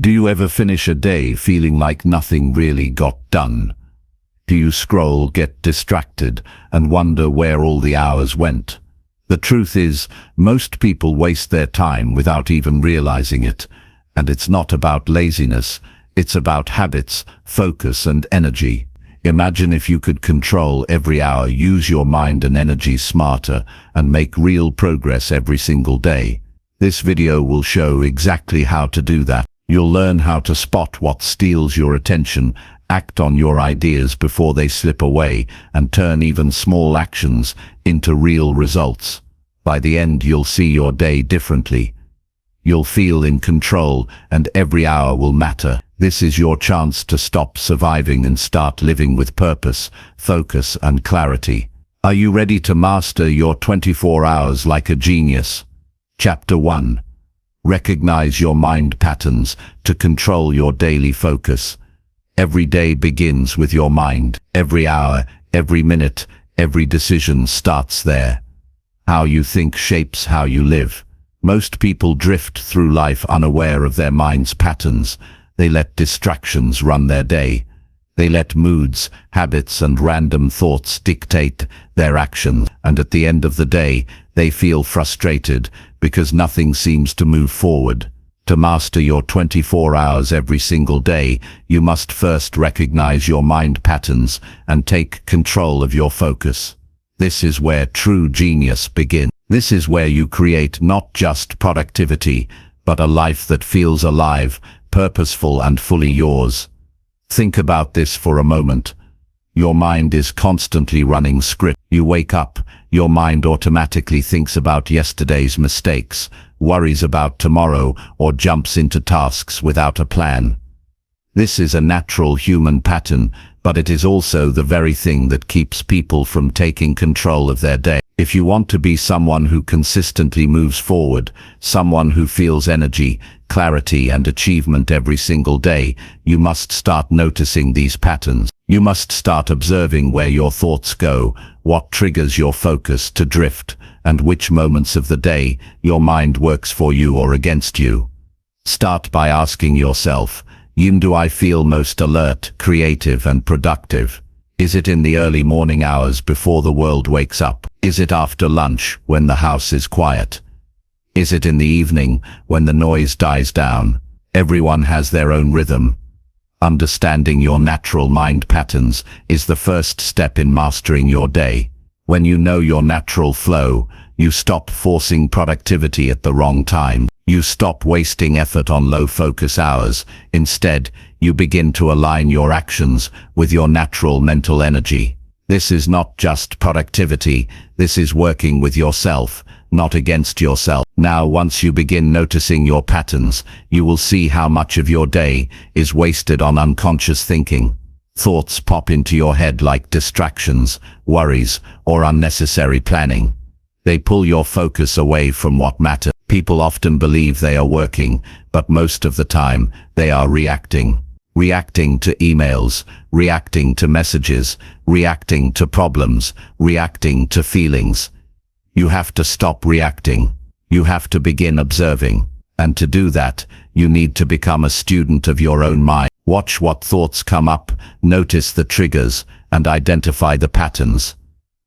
Do you ever finish a day feeling like nothing really got done? Do you scroll, get distracted, and wonder where all the hours went? The truth is, most people waste their time without even realizing it. And it's not about laziness, it's about habits, focus, and energy. Imagine if you could control every hour, use your mind and energy smarter, and make real progress every single day. This video will show exactly how to do that. You'll learn how to spot what steals your attention, act on your ideas before they slip away, and turn even small actions into real results. By the end, you'll see your day differently. You'll feel in control, and every hour will matter. This is your chance to stop surviving and start living with purpose, focus, and clarity. Are you ready to master your 24 hours like a genius? Chapter 1. Recognize your mind patterns to control your daily focus. Every day begins with your mind. Every hour, every minute, every decision starts there. How you think shapes how you live. Most people drift through life unaware of their mind's patterns. They let distractions run their day. They let moods, habits, and random thoughts dictate their actions. And at the end of the day, they feel frustrated because nothing seems to move forward. To master your 24 hours every single day, you must first recognize your mind patterns and take control of your focus. This is where true genius begins. This is where you create not just productivity, but a life that feels alive, purposeful, and fully yours. Think about this for a moment. Your mind is constantly running script. You wake up, your mind automatically thinks about yesterday's mistakes, worries about tomorrow, or jumps into tasks without a plan. This is a natural human pattern, but it is also the very thing that keeps people from taking control of their day. If you want to be someone who consistently moves forward, someone who feels energy, clarity, and achievement every single day, you must start noticing these patterns. You must start observing where your thoughts go, what triggers your focus to drift, and which moments of the day your mind works for you or against you. Start by asking yourself, when do I feel most alert, creative, and productive? Is it in the early morning hours before the world wakes up? Is it after lunch when the house is quiet? Is it in the evening when the noise dies down? Everyone has their own rhythm. Understanding your natural mind patterns is the first step in mastering your day. When you know your natural flow, you stop forcing productivity at the wrong time. You stop wasting effort on low-focus hours. Instead, you begin to align your actions with your natural mental energy. This is not just productivity, this is working with yourself, not against yourself. Now, once you begin noticing your patterns, you will see how much of your day is wasted on unconscious thinking. Thoughts pop into your head like distractions, worries, or unnecessary planning. They pull your focus away from what matters. People often believe they are working, but most of the time, they are reacting. Reacting to emails, reacting to messages, reacting to problems, reacting to feelings. You have to stop reacting. You have to begin observing. And to do that, you need to become a student of your own mind. Watch what thoughts come up, notice the triggers, and identify the patterns.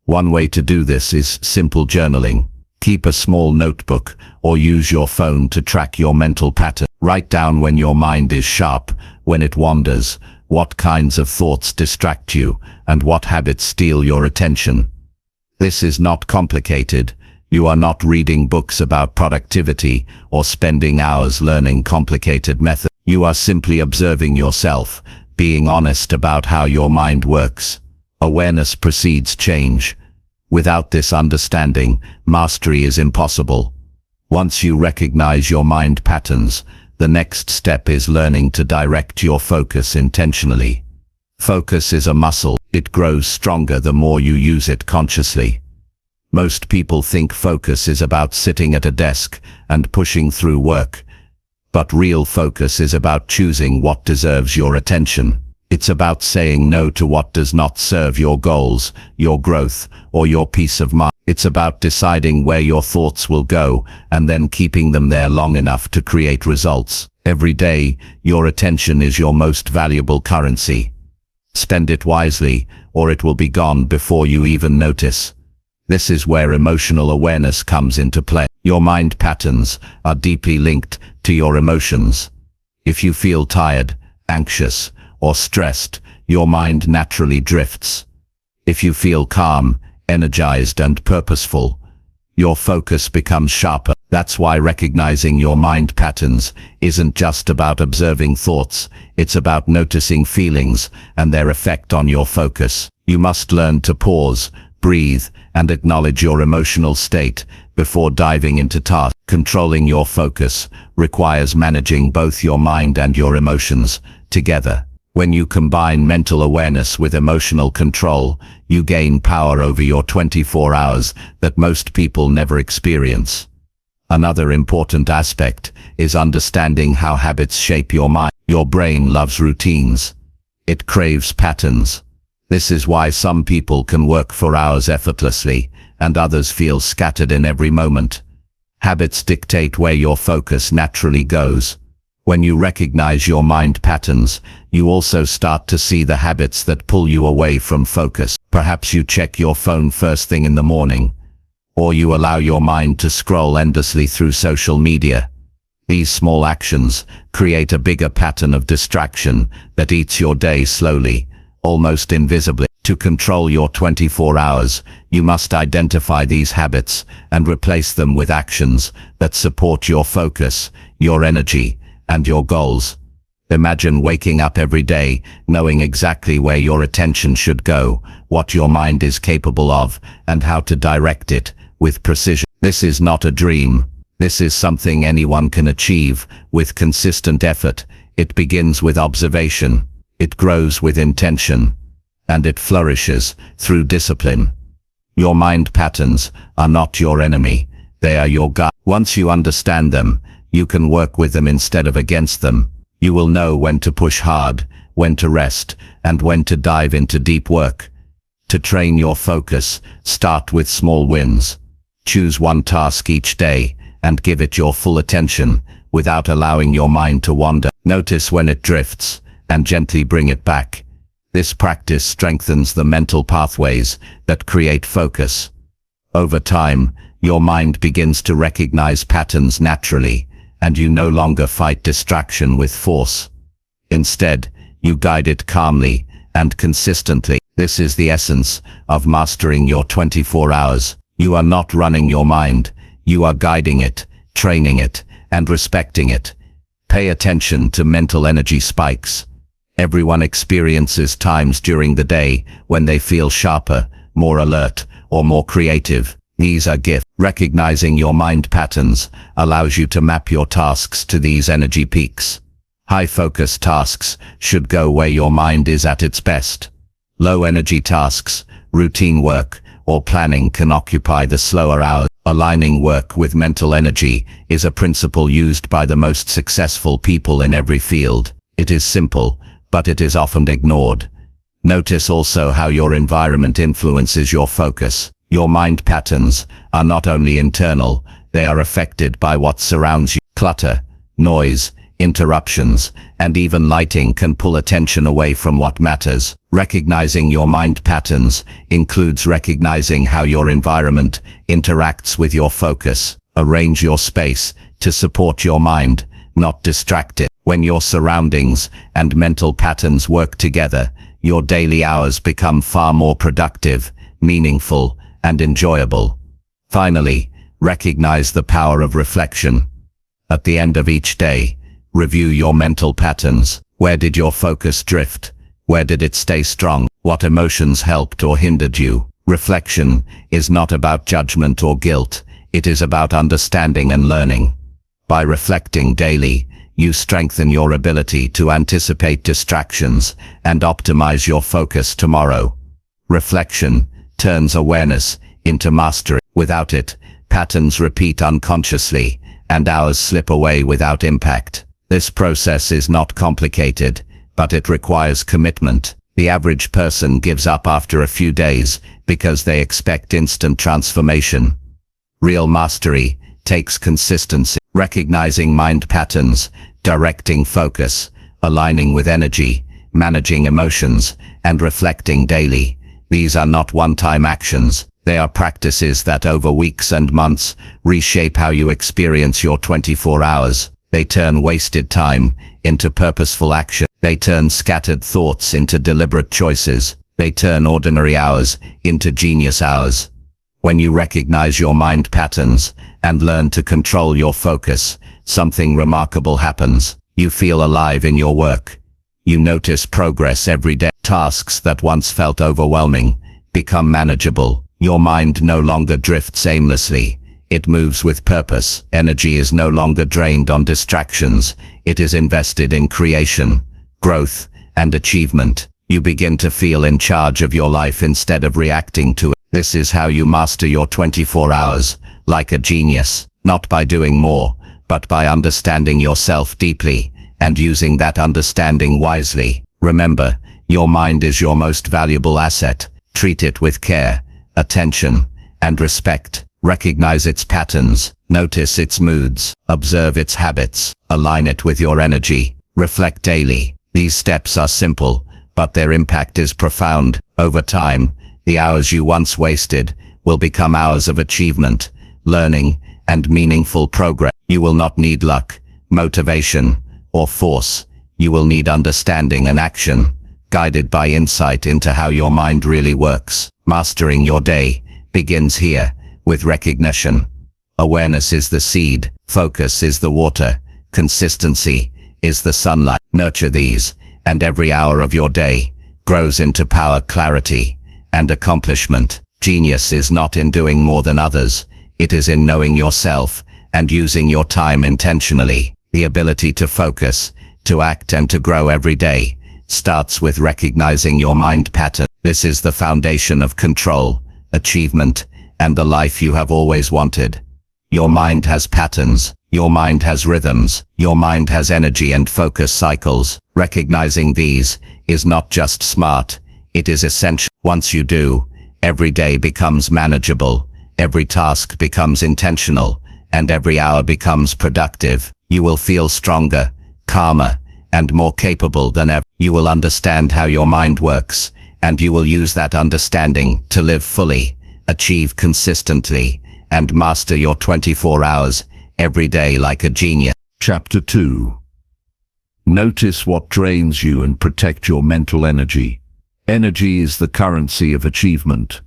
One way to do this is simple journaling. Keep a small notebook or use your phone to track your mental pattern. Write down when your mind is sharp, when it wanders, what kinds of thoughts distract you, and what habits steal your attention. This is not complicated. You are not reading books about productivity or spending hours learning complicated methods. You are simply observing yourself, being honest about how your mind works. Awareness precedes change. Without this understanding, mastery is impossible. Once you recognize your mind patterns, the next step is learning to direct your focus intentionally. Focus is a muscle. It grows stronger the more you use it consciously. Most people think focus is about sitting at a desk and pushing through work. But real focus is about choosing what deserves your attention. It's about saying no to what does not serve your goals, your growth, or your peace of mind. It's about deciding where your thoughts will go and then keeping them there long enough to create results. Every day, your attention is your most valuable currency. Spend it wisely, or it will be gone before you even notice. This is where emotional awareness comes into play. Your mind patterns are deeply linked to your emotions. If you feel tired, anxious, or stressed, your mind naturally drifts. If you feel calm, energized, and purposeful, your focus becomes sharper. That's why recognizing your mind patterns isn't just about observing thoughts, it's about noticing feelings and their effect on your focus. You must learn to pause, breathe, and acknowledge your emotional state before diving into tasks. Controlling your focus requires managing both your mind and your emotions together. When you combine mental awareness with emotional control, you gain power over your 24 hours that most people never experience. Another important aspect is understanding how habits shape your mind. Your brain loves routines. It craves patterns. This is why some people can work for hours effortlessly, and others feel scattered in every moment. Habits dictate where your focus naturally goes. When you recognize your mind patterns, you also start to see the habits that pull you away from focus. Perhaps you check your phone first thing in the morning, or you allow your mind to scroll endlessly through social media. These small actions create a bigger pattern of distraction that eats your day slowly, almost invisibly. To control your 24 hours, you must identify these habits and replace them with actions that support your focus, your energy, and your goals. Imagine waking up every day knowing exactly where your attention should go, what your mind is capable of, and how to direct it with precision. This is not a dream. This is something anyone can achieve with consistent effort. It begins with observation, it grows with intention, and it flourishes through discipline. Your mind patterns are not your enemy, they are your guide. Once you understand them, you can work with them instead of against them. You will know when to push hard, when to rest, and when to dive into deep work. To train your focus, start with small wins. Choose one task each day and give it your full attention without allowing your mind to wander. Notice when it drifts and gently bring it back. This practice strengthens the mental pathways that create focus. Over time, your mind begins to recognize patterns naturally, and you no longer fight distraction with force. Instead, you guide it calmly and consistently. This is the essence of mastering your 24 hours. You are not running your mind, you are guiding it, training it, and respecting it. Pay attention to mental energy spikes. Everyone experiences times during the day when they feel sharper, more alert, or more creative. These are gifts. Recognizing your mind patterns allows you to map your tasks to these energy peaks. High-focus tasks should go where your mind is at its best. Low-energy tasks, routine work, or planning can occupy the slower hours. Aligning work with mental energy is a principle used by the most successful people in every field. It is simple, but it is often ignored. Notice also how your environment influences your focus. Your mind patterns are not only internal, they are affected by what surrounds you. Clutter, noise, interruptions, and even lighting can pull attention away from what matters. Recognizing your mind patterns includes recognizing how your environment interacts with your focus. Arrange your space to support your mind, not distract it. When your surroundings and mental patterns work together, your daily hours become far more productive, meaningful, and enjoyable. Finally, recognize the power of reflection. At the end of each day, review your mental patterns. Where did your focus drift? Where did it stay strong? What emotions helped or hindered you? Reflection is not about judgment or guilt. It is about understanding and learning. By reflecting daily, you strengthen your ability to anticipate distractions and optimize your focus tomorrow. Reflection turns awareness into mastery. Without it, patterns repeat unconsciously, and hours slip away without impact. This process is not complicated, but it requires commitment. The average person gives up after a few days because they expect instant transformation. Real mastery takes consistency, recognizing mind patterns, directing focus, aligning with energy, managing emotions, and reflecting daily. These are not one-time actions. They are practices that over weeks and months reshape how you experience your 24 hours. They turn wasted time into purposeful action. They turn scattered thoughts into deliberate choices. They turn ordinary hours into genius hours. When you recognize your mind patterns and learn to control your focus, something remarkable happens. You feel alive in your work. You notice progress every day. Tasks that once felt overwhelming become manageable. Your mind no longer drifts aimlessly. It moves with purpose. Energy is no longer drained on distractions. It is invested in creation, growth, and achievement. You begin to feel in charge of your life instead of reacting to it. This is how you master your 24 hours, like a genius, not by doing more, but by understanding yourself deeply and using that understanding wisely. Remember, your mind is your most valuable asset. Treat it with care, attention, and respect. Recognize its patterns, notice its moods, observe its habits, align it with your energy, reflect daily. These steps are simple, but their impact is profound. Over time, the hours you once wasted will become hours of achievement, learning, and meaningful progress. You will not need luck, motivation, or force. You will need understanding and action, guided by insight into how your mind really works. Mastering your day begins here, with recognition. Awareness is the seed, focus is the water, consistency is the sunlight. Nurture these, and every hour of your day grows into power, clarity, and accomplishment. Genius is not in doing more than others. It is in knowing yourself and using your time intentionally. The ability to focus, to act, and to grow every day starts with recognizing your mind pattern. This is the foundation of control, achievement, and the life you have always wanted. Your mind has patterns. Your mind has rhythms. Your mind has energy and focus cycles. Recognizing these is not just smart, it is essential. Once you do, every day becomes manageable, every task becomes intentional, and every hour becomes productive. You will feel stronger, calmer, and more capable than ever. You will understand how your mind works, and you will use that understanding to live fully, achieve consistently, and master your 24 hours every day like a genius. Chapter 2. Notice what drains you and protect your mental energy. Energy is the currency of achievement.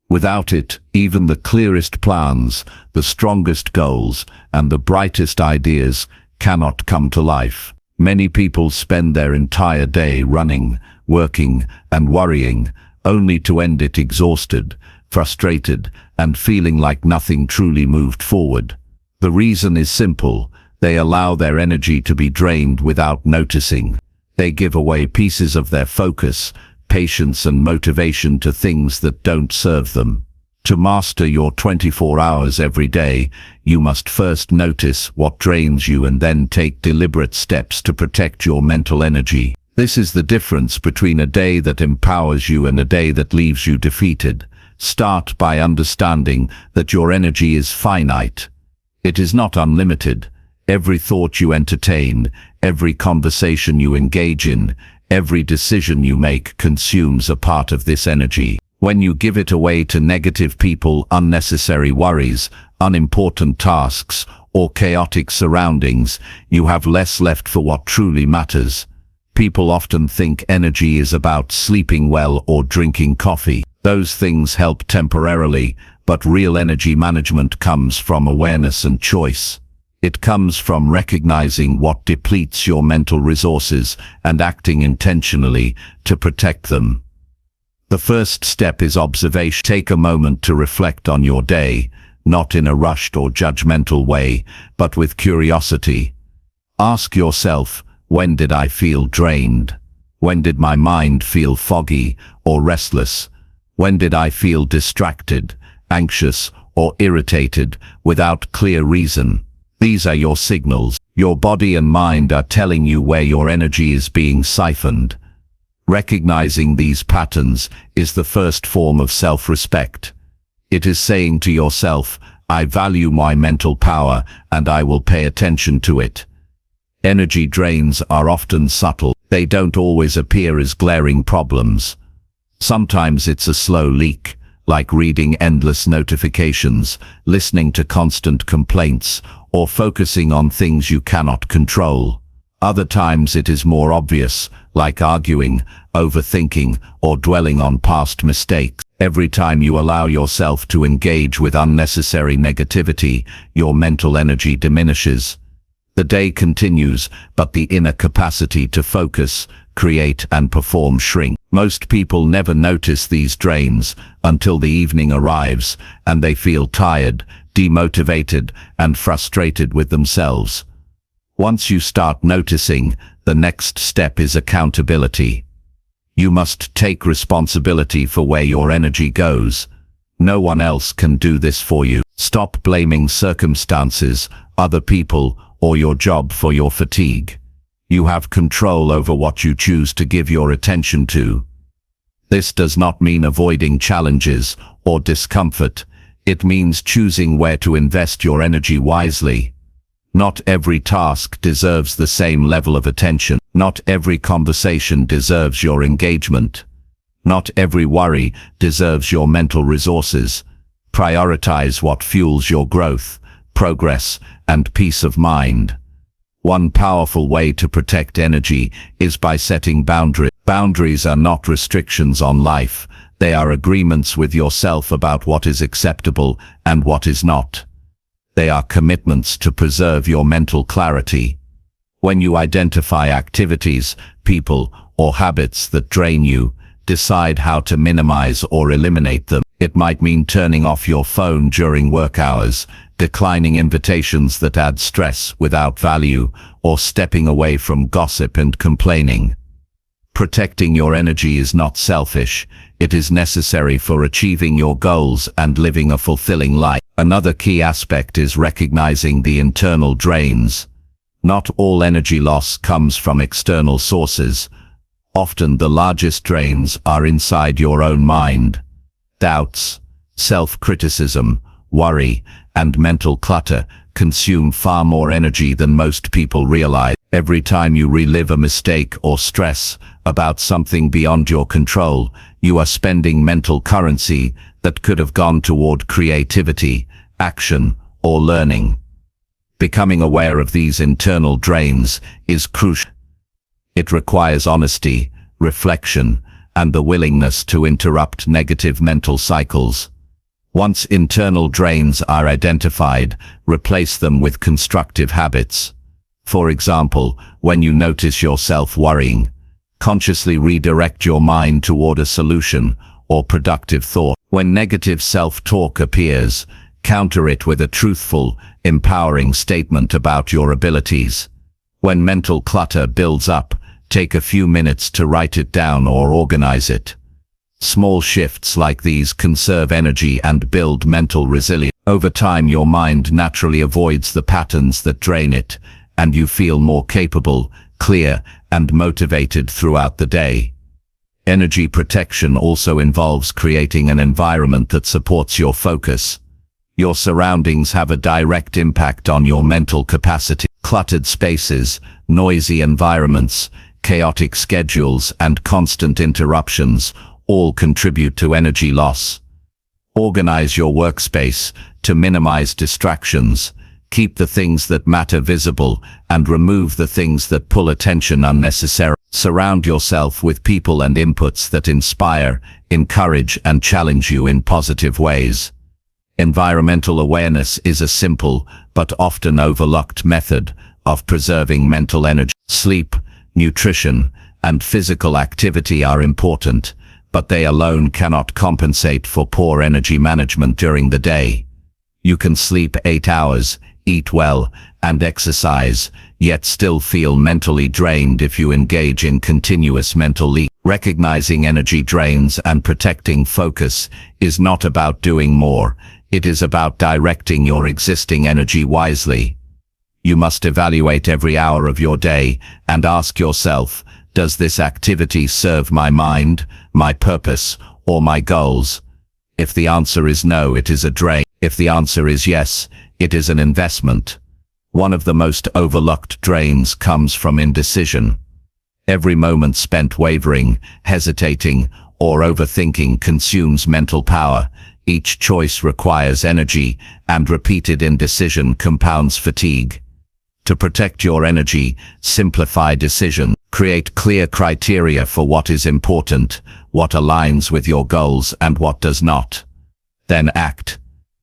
Without it, even the clearest plans, the strongest goals, and the brightest ideas cannot come to life. Many people spend their entire day running, working, and worrying, only to end it exhausted, frustrated, and feeling like nothing truly moved forward. The reason is simple: they allow their energy to be drained without noticing. They give away pieces of their focus, patience, and motivation to things that don't serve them. To master your 24 hours every day, you must first notice what drains you and then take deliberate steps to protect your mental energy. This is the difference between a day that empowers you and a day that leaves you defeated. Start by understanding that your energy is finite. It is not unlimited. Every thought you entertain, every conversation you engage in, every decision you make consumes a part of this energy. When you give it away to negative people, unnecessary worries, unimportant tasks, or chaotic surroundings, you have less left for what truly matters. People often think energy is about sleeping well or drinking coffee. Those things help temporarily, but real energy management comes from awareness and choice. It comes from recognizing what depletes your mental resources and acting intentionally to protect them. The first step is observation. Take a moment to reflect on your day, not in a rushed or judgmental way, but with curiosity. Ask yourself, when did I feel drained? When did my mind feel foggy or restless? When did I feel distracted, anxious, or irritated without clear reason? These are your signals. Your body and mind are telling you where your energy is being siphoned. Recognizing these patterns is the first form of self-respect. It is saying to yourself, I value my mental power and I will pay attention to it. Energy drains are often subtle. They don't always appear as glaring problems. Sometimes it's a slow leak, like reading endless notifications, listening to constant complaints, or focusing on things you cannot control. Other times it is more obvious, like arguing, overthinking, or dwelling on past mistakes. Every time you allow yourself to engage with unnecessary negativity, your mental energy diminishes. The day continues, but the inner capacity to focus, create, and perform shrinks. Most people never notice these drains until the evening arrives, and they feel tired, demotivated, and frustrated with themselves. Once you start noticing, the next step is accountability. You must take responsibility for where your energy goes. No one else can do this for you. Stop blaming circumstances, other people, or your job for your fatigue. You have control over what you choose to give your attention to. This does not mean avoiding challenges or discomfort. It means choosing where to invest your energy wisely. Not every task deserves the same level of attention. Not every conversation deserves your engagement. Not every worry deserves your mental resources. Prioritize what fuels your growth, progress, and peace of mind. One powerful way to protect energy is by setting boundaries. Boundaries are not restrictions on life. They are agreements with yourself about what is acceptable and what is not. They are commitments to preserve your mental clarity. When you identify activities, people, or habits that drain you, decide how to minimize or eliminate them. It might mean turning off your phone during work hours, declining invitations that add stress without value, or stepping away from gossip and complaining. Protecting your energy is not selfish. It is necessary for achieving your goals and living a fulfilling life. Another key aspect is recognizing the internal drains. Not all energy loss comes from external sources. Often the largest drains are inside your own mind. Doubts, self-criticism, worry, and mental clutter consume far more energy than most people realize. Every time you relive a mistake or stress about something beyond your control, you are spending mental currency that could have gone toward creativity, action, or learning. Becoming aware of these internal drains is crucial. It requires honesty, reflection, and the willingness to interrupt negative mental cycles. Once internal drains are identified, replace them with constructive habits. For example, when you notice yourself worrying, consciously redirect your mind toward a solution or productive thought. When negative self-talk appears, counter it with a truthful, empowering statement about your abilities. When mental clutter builds up, take a few minutes to write it down or organize it. Small shifts like these conserve energy and build mental resilience. Over time, your mind naturally avoids the patterns that drain it, and you feel more capable, clear, and motivated throughout the day. Energy protection also involves creating an environment that supports your focus. Your surroundings have a direct impact on your mental capacity. Cluttered spaces, noisy environments, chaotic schedules, and constant interruptions all contribute to energy loss. Organize your workspace to minimize distractions. Keep the things that matter visible and remove the things that pull attention unnecessarily. Surround yourself with people and inputs that inspire, encourage, and challenge you in positive ways. Environmental awareness is a simple but often overlooked method of preserving mental energy. Sleep, nutrition, and physical activity are important, but they alone cannot compensate for poor energy management during the day. You can sleep 8 hours, eat well, and exercise, yet still feel mentally drained if you engage in continuous mental leak. Recognizing energy drains and protecting focus is not about doing more. It is about directing your existing energy wisely. You must evaluate every hour of your day and ask yourself, does this activity serve my mind, my purpose, or my goals? If the answer is no, it is a drain. If the answer is yes, it is an investment. One of the most overlooked drains comes from indecision. Every moment spent wavering, hesitating, or overthinking consumes mental power. Each choice requires energy, and repeated indecision compounds fatigue. To protect your energy, simplify decisions. Create clear criteria for what is important, what aligns with your goals and what does not. Then act.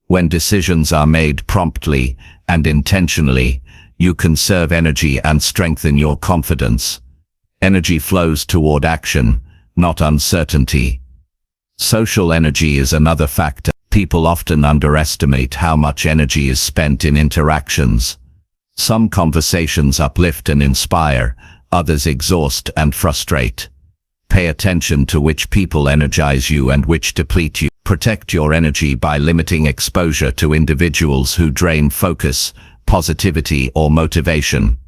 When decisions are made promptly and intentionally, you conserve energy and strengthen your confidence. Energy flows toward action, not uncertainty. Social energy is another factor. People often underestimate how much energy is spent in interactions. Some conversations uplift and inspire, others exhaust and frustrate. Pay attention to which people energize you and which deplete you. Protect your energy by limiting exposure to individuals who drain focus, positivity, or motivation.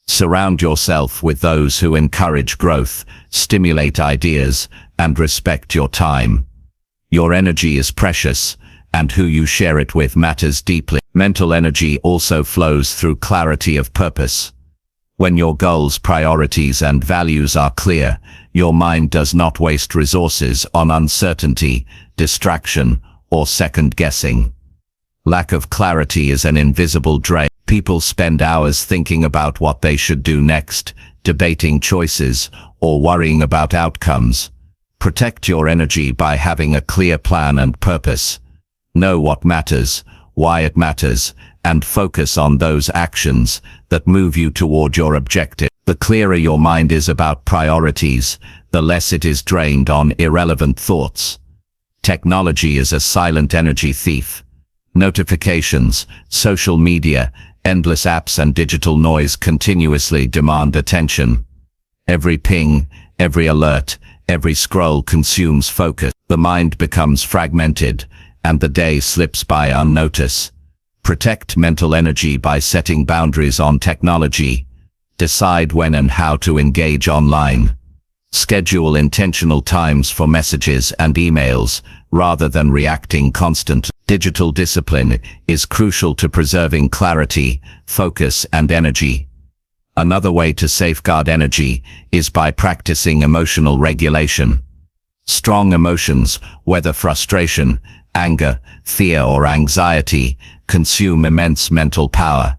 Surround yourself with those who encourage growth, stimulate ideas, and respect your time. Your energy is precious, and who you share it with matters deeply. Mental energy also flows through clarity of purpose. When your goals, priorities, and values are clear, your mind does not waste resources on uncertainty, distraction, or second-guessing. Lack of clarity is an invisible drain. People spend hours thinking about what they should do next, debating choices, or worrying about outcomes. Protect your energy by having a clear plan and purpose. Know what matters, why it matters, and focus on those actions that move you toward your objective. The clearer your mind is about priorities, the less it is drained on irrelevant thoughts. Technology is a silent energy thief. Notifications, social media, endless apps, and digital noise continuously demand attention. Every ping, every alert, every scroll consumes focus. The mind becomes fragmented, and the day slips by unnoticed. Protect mental energy by setting boundaries on technology. Decide when and how to engage online. Schedule intentional times for messages and emails, rather than reacting constantly. Digital discipline is crucial to preserving clarity, focus, and energy. Another way to safeguard energy is by practicing emotional regulation. Strong emotions, whether frustration, anger, fear, or anxiety, consume immense mental power.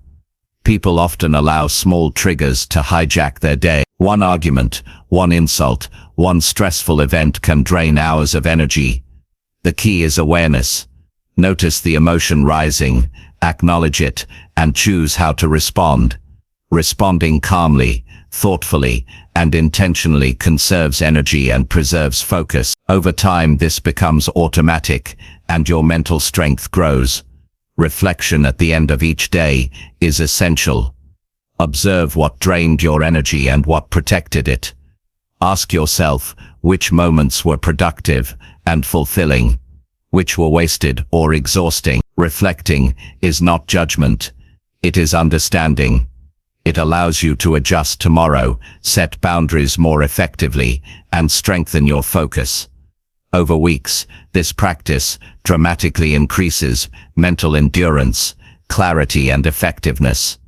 People often allow small triggers to hijack their day. One argument, one insult, one stressful event can drain hours of energy. The key is awareness. Notice the emotion rising, acknowledge it, and choose how to respond. Responding calmly, thoughtfully, and intentionally conserves energy and preserves focus. Over time, this becomes automatic, and your mental strength grows. Reflection at the end of each day is essential. Observe what drained your energy and what protected it. Ask yourself which moments were productive and fulfilling, which were wasted or exhausting. Reflecting is not judgment, it is understanding. It allows you to adjust tomorrow, set boundaries more effectively, and strengthen your focus. Over weeks, this practice dramatically increases mental endurance, clarity, and effectiveness.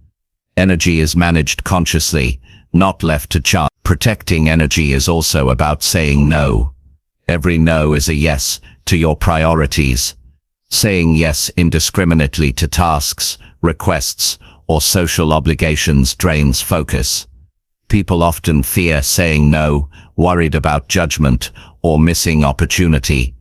Energy is managed consciously, not left to chance. Protecting energy is also about saying no. Every no is a yes to your priorities. Saying yes indiscriminately to tasks, requests, or social obligations drains focus. People often fear saying no, worried about judgment, or missing opportunity.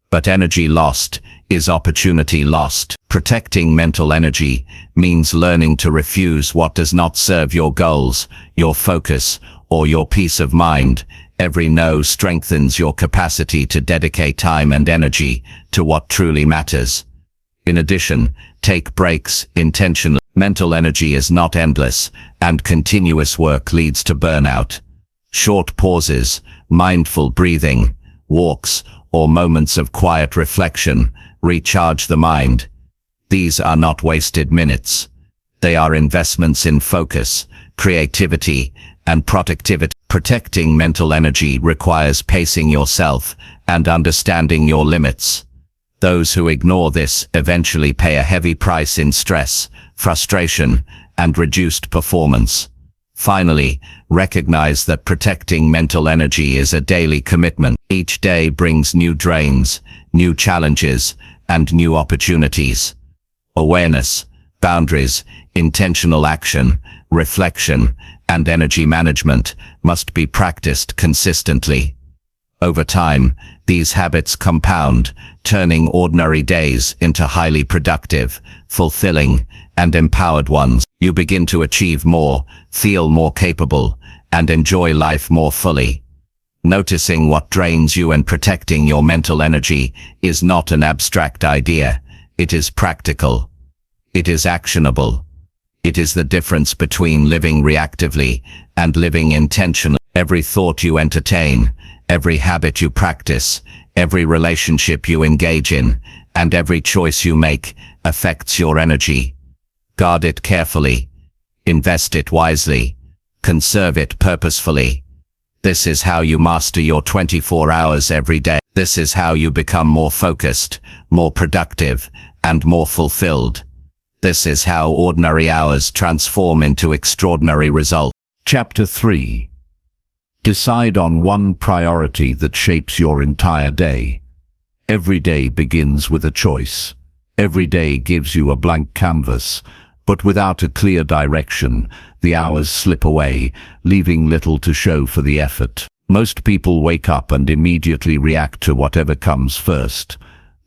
But energy lost is opportunity lost. Protecting mental energy means learning to refuse what does not serve your goals, your focus, or your peace of mind. Every no strengthens your capacity to dedicate time and energy to what truly matters. In addition, take breaks intentionally. Mental energy is not endless, and continuous work leads to burnout. Short pauses, mindful breathing, walks, or moments of quiet reflection recharge the mind. These are not wasted minutes. They are investments in focus, creativity, and productivity. Protecting mental energy requires pacing yourself and understanding your limits. Those who ignore this eventually pay a heavy price in stress, frustration, and reduced performance. Finally, recognize that protecting mental energy is a daily commitment. Each day brings new drains, new challenges, and new opportunities. Awareness, boundaries, intentional action, reflection, and energy management must be practiced consistently. Over time, these habits compound, turning ordinary days into highly productive, fulfilling, and empowered ones. You begin to achieve more, feel more capable, and enjoy life more fully. Noticing what drains you and protecting your mental energy is not an abstract idea. It is practical. It is actionable. It is the difference between living reactively and living intentionally. Every thought you entertain, every habit you practice, every relationship you engage in, and every choice you make affects your energy. Guard it carefully. Invest it wisely. Conserve it purposefully. This is how you master your 24 hours every day. This is how you become more focused, more productive, and more fulfilled. This is how ordinary hours transform into extraordinary results. Chapter 3. Decide on one priority that shapes your entire day. Every day begins with a choice. Every day gives you a blank canvas, but without a clear direction, the hours slip away, leaving little to show for the effort. Most people wake up and immediately react to whatever comes first.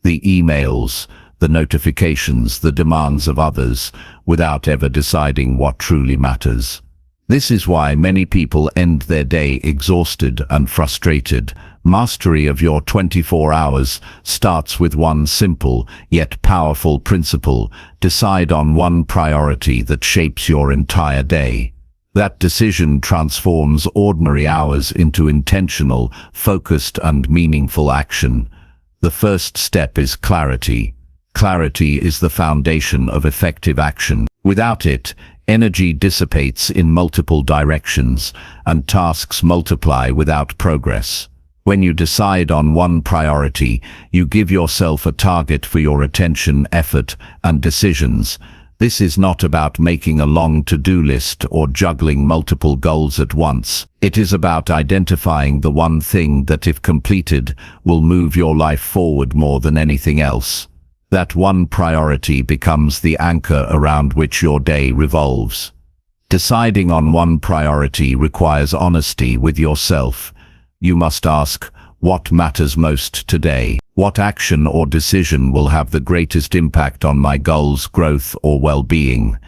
The emails, the notifications, the demands of others, without ever deciding what truly matters. This is why many people end their day exhausted and frustrated. Mastery of your 24 hours starts with one simple yet powerful principle. Decide on one priority that shapes your entire day. That decision transforms ordinary hours into intentional, focused, and meaningful action. The first step is clarity. Clarity is the foundation of effective action. Without it, energy dissipates in multiple directions, and tasks multiply without progress. When you decide on one priority, you give yourself a target for your attention, effort, and decisions. This is not about making a long to-do list or juggling multiple goals at once. It is about identifying the one thing that, if completed, will move your life forward more than anything else. That one priority becomes the anchor around which your day revolves. Deciding on one priority requires honesty with yourself. You must ask, what matters most today? What action or decision will have the greatest impact on my goals, growth, or well-being?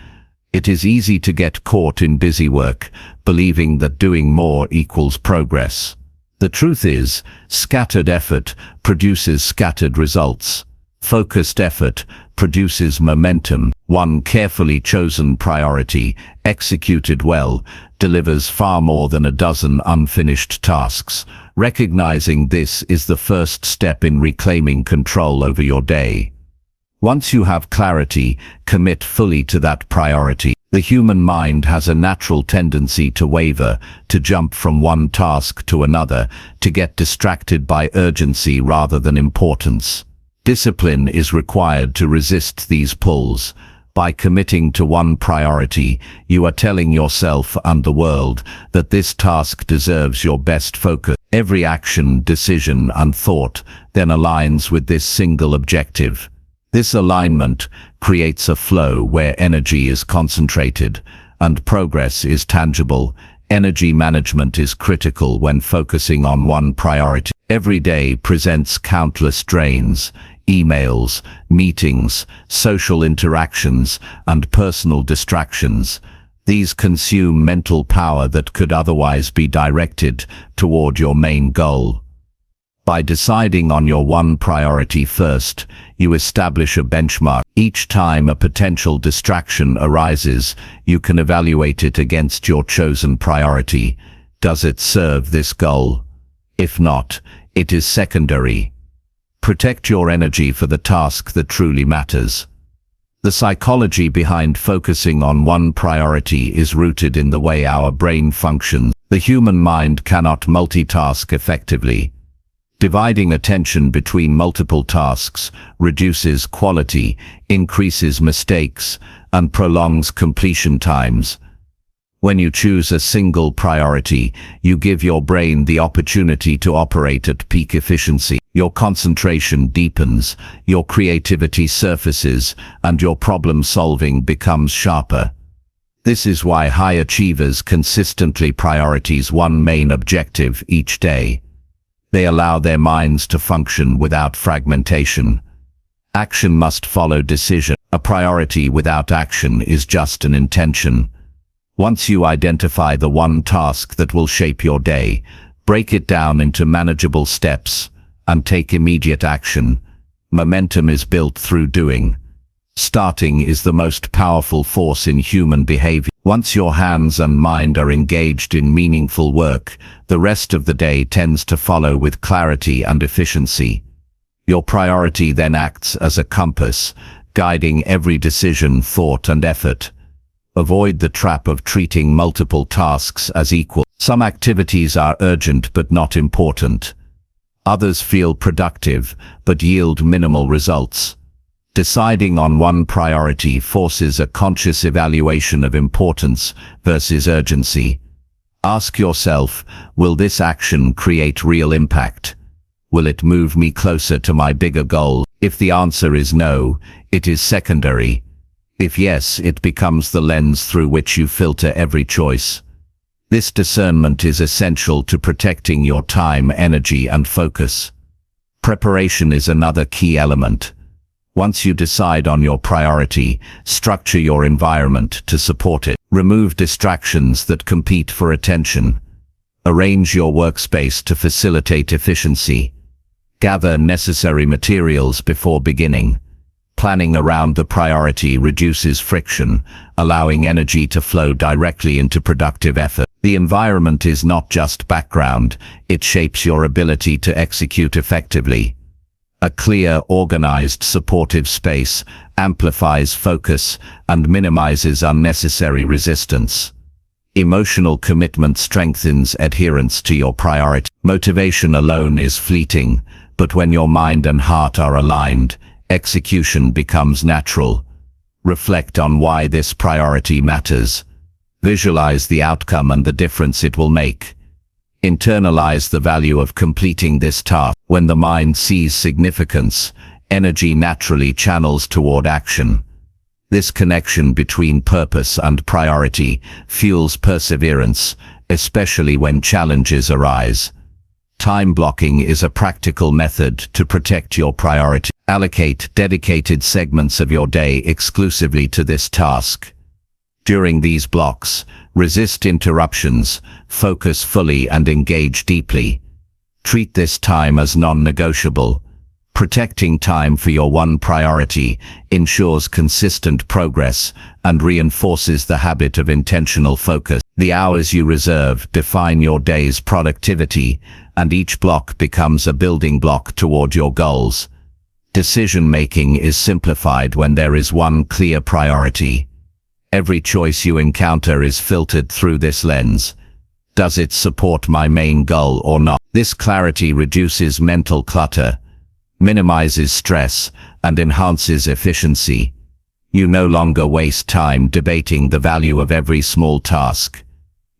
It is easy to get caught in busy work, believing that doing more equals progress. The truth is, scattered effort produces scattered results. Focused effort produces momentum. One carefully chosen priority, executed well, delivers far more than a dozen unfinished tasks. Recognizing this is the first step in reclaiming control over your day. Once you have clarity, commit fully to that priority. The human mind has a natural tendency to waver, to jump from one task to another, to get distracted by urgency rather than importance. Discipline is required to resist these pulls. By committing to one priority, you are telling yourself and the world that this task deserves your best focus. Every action, decision, and thought then aligns with this single objective. This alignment creates a flow where energy is concentrated and progress is tangible. Energy management is critical when focusing on one priority. Every day presents countless drains. Emails, meetings, social interactions, and personal distractions. These consume mental power that could otherwise be directed toward your main goal. By deciding on your one priority first, you establish a benchmark. Each time a potential distraction arises, you can evaluate it against your chosen priority. Does it serve this goal? If not, it is secondary. Protect your energy for the task that truly matters. The psychology behind focusing on one priority is rooted in the way our brain functions. The human mind cannot multitask effectively. Dividing attention between multiple tasks reduces quality, increases mistakes, and prolongs completion times. When you choose a single priority, you give your brain the opportunity to operate at peak efficiency. Your concentration deepens, your creativity surfaces, and your problem-solving becomes sharper. This is why high achievers consistently prioritize one main objective each day. They allow their minds to function without fragmentation. Action must follow decision. A priority without action is just an intention. Once you identify the one task that will shape your day, break it down into manageable steps and take immediate action. Momentum is built through doing. Starting is the most powerful force in human behavior. Once your hands and mind are engaged in meaningful work, the rest of the day tends to follow with clarity and efficiency. Your priority then acts as a compass, guiding every decision, thought, and effort. Avoid the trap of treating multiple tasks as equal. Some activities are urgent but not important. Others feel productive but yield minimal results. Deciding on one priority forces a conscious evaluation of importance versus urgency. Ask yourself, will this action create real impact? Will it move me closer to my bigger goal? If the answer is no, it is secondary. If yes, it becomes the lens through which you filter every choice. This discernment is essential to protecting your time, energy, and focus. Preparation is another key element. Once you decide on your priority, structure your environment to support it. Remove distractions that compete for attention. Arrange your workspace to facilitate efficiency. Gather necessary materials before beginning. Planning around the priority reduces friction, allowing energy to flow directly into productive effort. The environment is not just background, it shapes your ability to execute effectively. A clear, organized, supportive space amplifies focus and minimizes unnecessary resistance. Emotional commitment strengthens adherence to your priority. Motivation alone is fleeting, but when your mind and heart are aligned, execution becomes natural. Reflect on why this priority matters. Visualize the outcome and the difference it will make. Internalize the value of completing this task. When the mind sees significance, energy naturally channels toward action. This connection between purpose and priority fuels perseverance, especially when challenges arise. Time blocking is a practical method to protect your priority. Allocate dedicated segments of your day exclusively to this task. During these blocks, resist interruptions, focus fully and engage deeply. Treat this time as non-negotiable. Protecting time for your one priority ensures consistent progress and reinforces the habit of intentional focus. The hours you reserve define your day's productivity, and each block becomes a building block toward your goals. Decision-making is simplified when there is one clear priority. Every choice you encounter is filtered through this lens. Does it support my main goal or not? This clarity reduces mental clutter, minimizes stress, and enhances efficiency. You no longer waste time debating the value of every small task.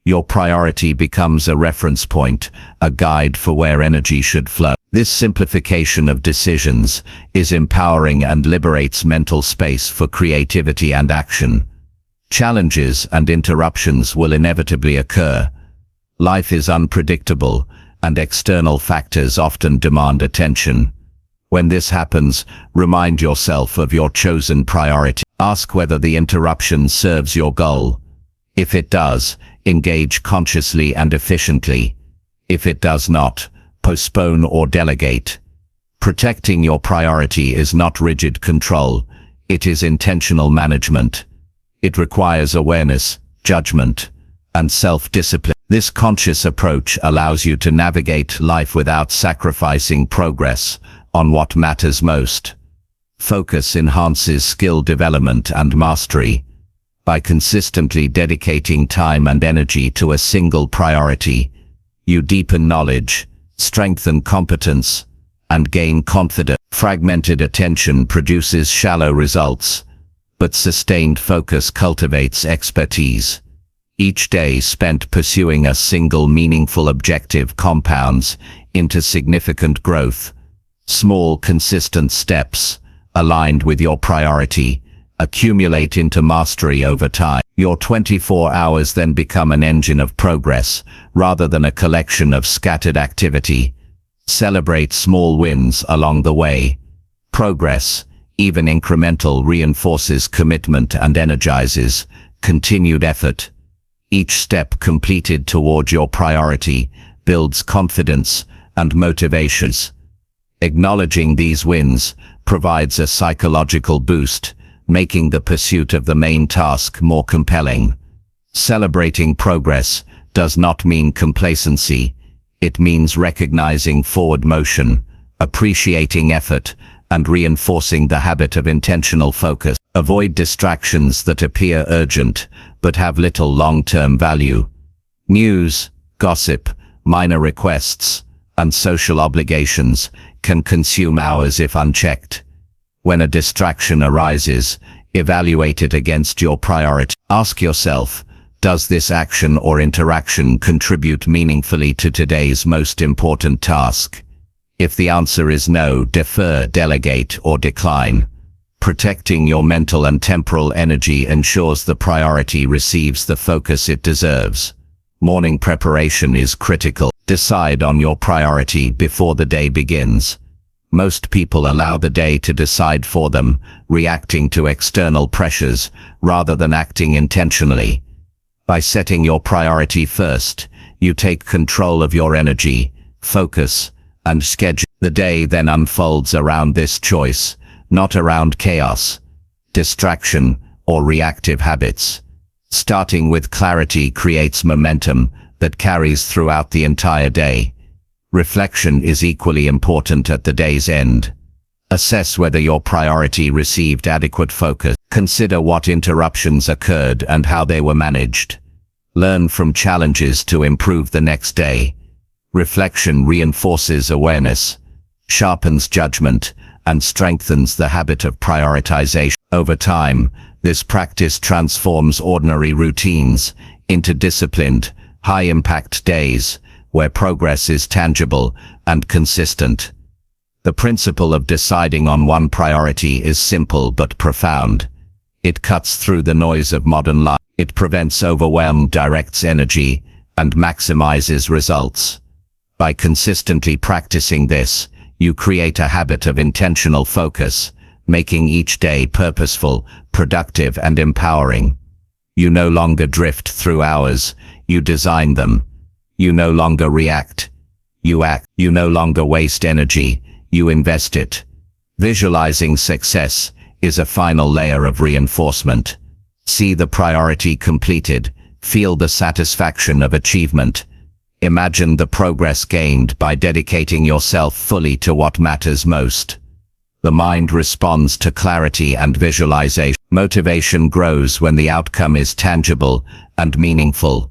Your priority becomes a reference point, a guide for where energy should flow. This simplification of decisions is empowering and liberates mental space for creativity and action. Challenges and interruptions will inevitably occur. Life is unpredictable, and external factors often demand attention. When this happens, remind yourself of your chosen priority. Ask whether the interruption serves your goal. If it does, engage consciously and efficiently. If it does not, postpone or delegate. Protecting your priority is not rigid control, it is intentional management. It requires awareness, judgment, and self-discipline. This conscious approach allows you to navigate life without sacrificing progress on what matters most. Focus enhances skill development and mastery. By consistently dedicating time and energy to a single priority, you deepen knowledge, strengthen competence, and gain confidence. Fragmented attention produces shallow results, but sustained focus cultivates expertise. Each day spent pursuing a single meaningful objective compounds into significant growth. Small, consistent steps, aligned with your priority, accumulate into mastery over time. Your 24 hours then become an engine of progress, rather than a collection of scattered activity. Celebrate small wins along the way. Progress, even incremental, reinforces commitment and energizes continued effort. Each step completed toward your priority builds confidence and motivations. Acknowledging these wins provides a psychological boost, making the pursuit of the main task more compelling. Celebrating progress does not mean complacency. It means recognizing forward motion, appreciating effort, and reinforcing the habit of intentional focus. Avoid distractions that appear urgent but have little long-term value. News, gossip, minor requests, and social obligations can consume hours if unchecked. When a distraction arises, evaluate it against your priority. Ask yourself, does this action or interaction contribute meaningfully to today's most important task? If the answer is no, defer, delegate, or decline. Protecting your mental and temporal energy ensures the priority receives the focus it deserves. Morning preparation is critical. Decide on your priority before the day begins. Most people allow the day to decide for them, reacting to external pressures rather than acting intentionally. By setting your priority first, you take control of your energy, focus, and schedule. The day then unfolds around this choice, not around chaos, distraction, or reactive habits. Starting with clarity creates momentum that carries throughout the entire day. Reflection is equally important at the day's end. Assess whether your priority received adequate focus. Consider what interruptions occurred and how they were managed. Learn from challenges to improve the next day. Reflection reinforces awareness, sharpens judgment, and strengthens the habit of prioritization. Over time, this practice transforms ordinary routines into disciplined, high-impact days, where progress is tangible and consistent. The principle of deciding on one priority is simple but profound. It cuts through the noise of modern life. It prevents overwhelm, directs energy, and maximizes results. By consistently practicing this, you create a habit of intentional focus, making each day purposeful, productive, and empowering. You no longer drift through hours, you design them. You no longer react, you act. You no longer waste energy, you invest it. Visualizing success is a final layer of reinforcement. See the priority completed, feel the satisfaction of achievement. Imagine the progress gained by dedicating yourself fully to what matters most. The mind responds to clarity and visualization. Motivation grows when the outcome is tangible and meaningful.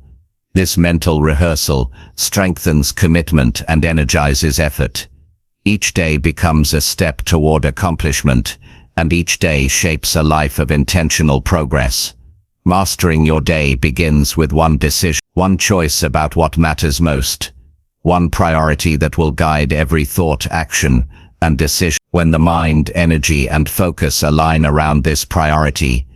This mental rehearsal strengthens commitment and energizes effort. Each day becomes a step toward accomplishment, and each day shapes a life of intentional progress. Mastering your day begins with one decision, one choice about what matters most, one priority that will guide every thought, action, and decision. When the mind, energy, and focus align around this priority,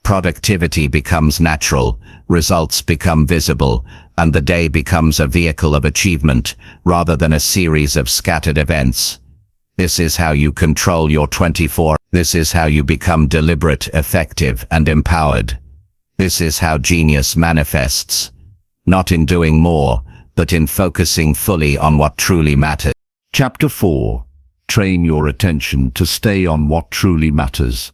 productivity becomes natural, results become visible, and the day becomes a vehicle of achievement rather than a series of scattered events. This is how you control your 24. This is how you become deliberate, effective, and empowered. This is how genius manifests, not in doing more, but in focusing fully on what truly matters. Chapter 4. Train your attention to stay on what truly matters.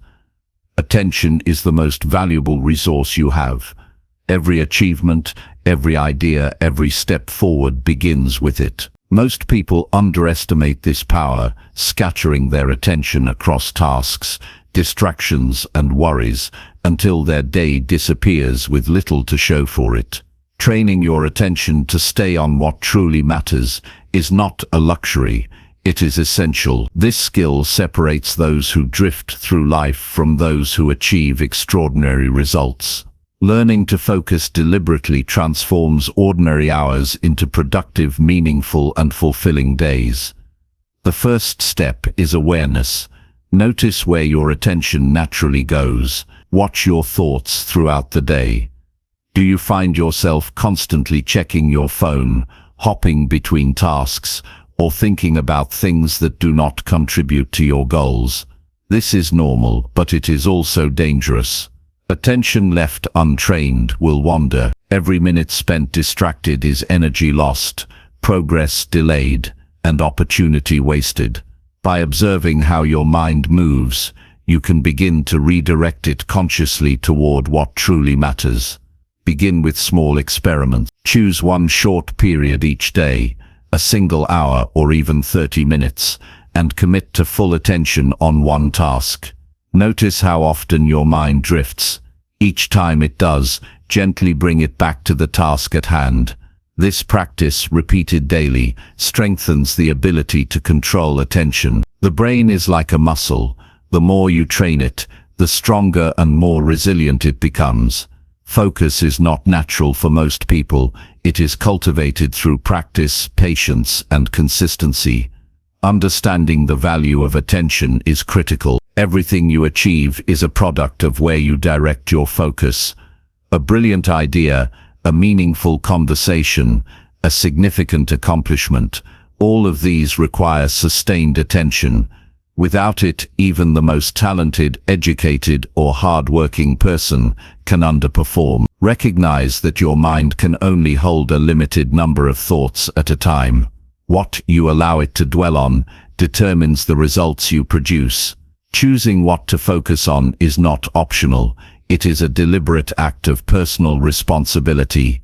Attention is the most valuable resource you have. Every achievement, every idea, every step forward begins with it. Most people underestimate this power, scattering their attention across tasks, distractions and worries until their day disappears with little to show for it. Training your attention to stay on what truly matters is not a luxury, it is essential. This skill separates those who drift through life from those who achieve extraordinary results. Learning to focus deliberately transforms ordinary hours into productive, meaningful, and fulfilling days. The first step is awareness. Notice where your attention naturally goes. Watch your thoughts throughout the day. Do you find yourself constantly checking your phone, hopping between tasks, or thinking about things that do not contribute to your goals? This is normal, but it is also dangerous. Attention left untrained will wander. Every minute spent distracted is energy lost, progress delayed, and opportunity wasted. By observing how your mind moves, you can begin to redirect it consciously toward what truly matters. Begin with small experiments. Choose one short period each day, a single hour or even 30 minutes, and commit to full attention on one task. Notice how often your mind drifts. Each time it does, gently bring it back to the task at hand. This practice, repeated daily, strengthens the ability to control attention. The brain is like a muscle. The more you train it, the stronger and more resilient it becomes. Focus is not natural for most people. It is cultivated through practice, patience, and consistency. Understanding the value of attention is critical. Everything you achieve is a product of where you direct your focus. A brilliant idea, a meaningful conversation, a significant accomplishment, all of these require sustained attention. Without it, even the most talented, educated, or hard-working person can underperform. Recognize that your mind can only hold a limited number of thoughts at a time. What you allow it to dwell on determines the results you produce. Choosing what to focus on is not optional. It is a deliberate act of personal responsibility.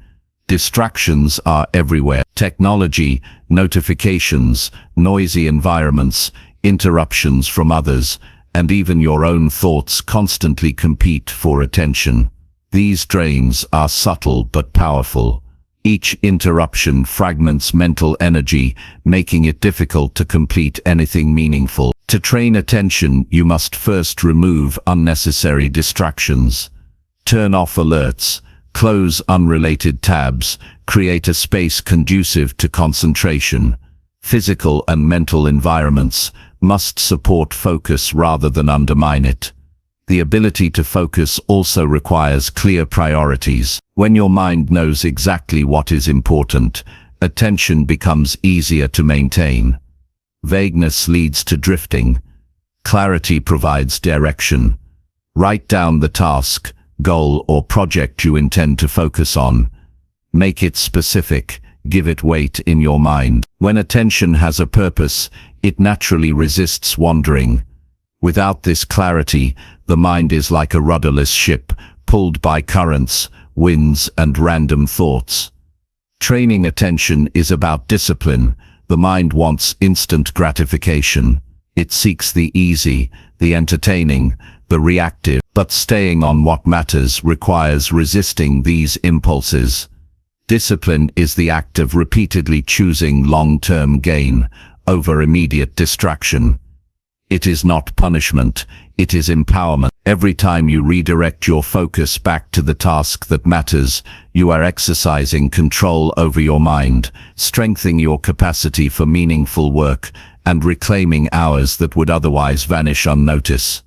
Distractions are everywhere. Technology, notifications, noisy environments, interruptions from others, and even your own thoughts constantly compete for attention. These drains are subtle but powerful. Each interruption fragments mental energy, making it difficult to complete anything meaningful. To train attention, you must first remove unnecessary distractions. Turn off alerts, close unrelated tabs, create a space conducive to concentration. Physical and mental environments must support focus rather than undermine it. The ability to focus also requires clear priorities. When your mind knows exactly what is important, attention becomes easier to maintain. Vagueness leads to drifting. Clarity provides direction. Write down the task, goal, or project you intend to focus on. Make it specific. Give it weight in your mind. When attention has a purpose, it naturally resists wandering. Without this clarity, the mind is like a rudderless ship, pulled by currents, winds, and random thoughts. Training attention is about discipline. The mind wants instant gratification. It seeks the easy, the entertaining, the reactive. But staying on what matters requires resisting these impulses. Discipline is the act of repeatedly choosing long-term gain over immediate distraction. It is not punishment, it is empowerment. Every time you redirect your focus back to the task that matters, you are exercising control over your mind, strengthening your capacity for meaningful work, and reclaiming hours that would otherwise vanish unnoticed.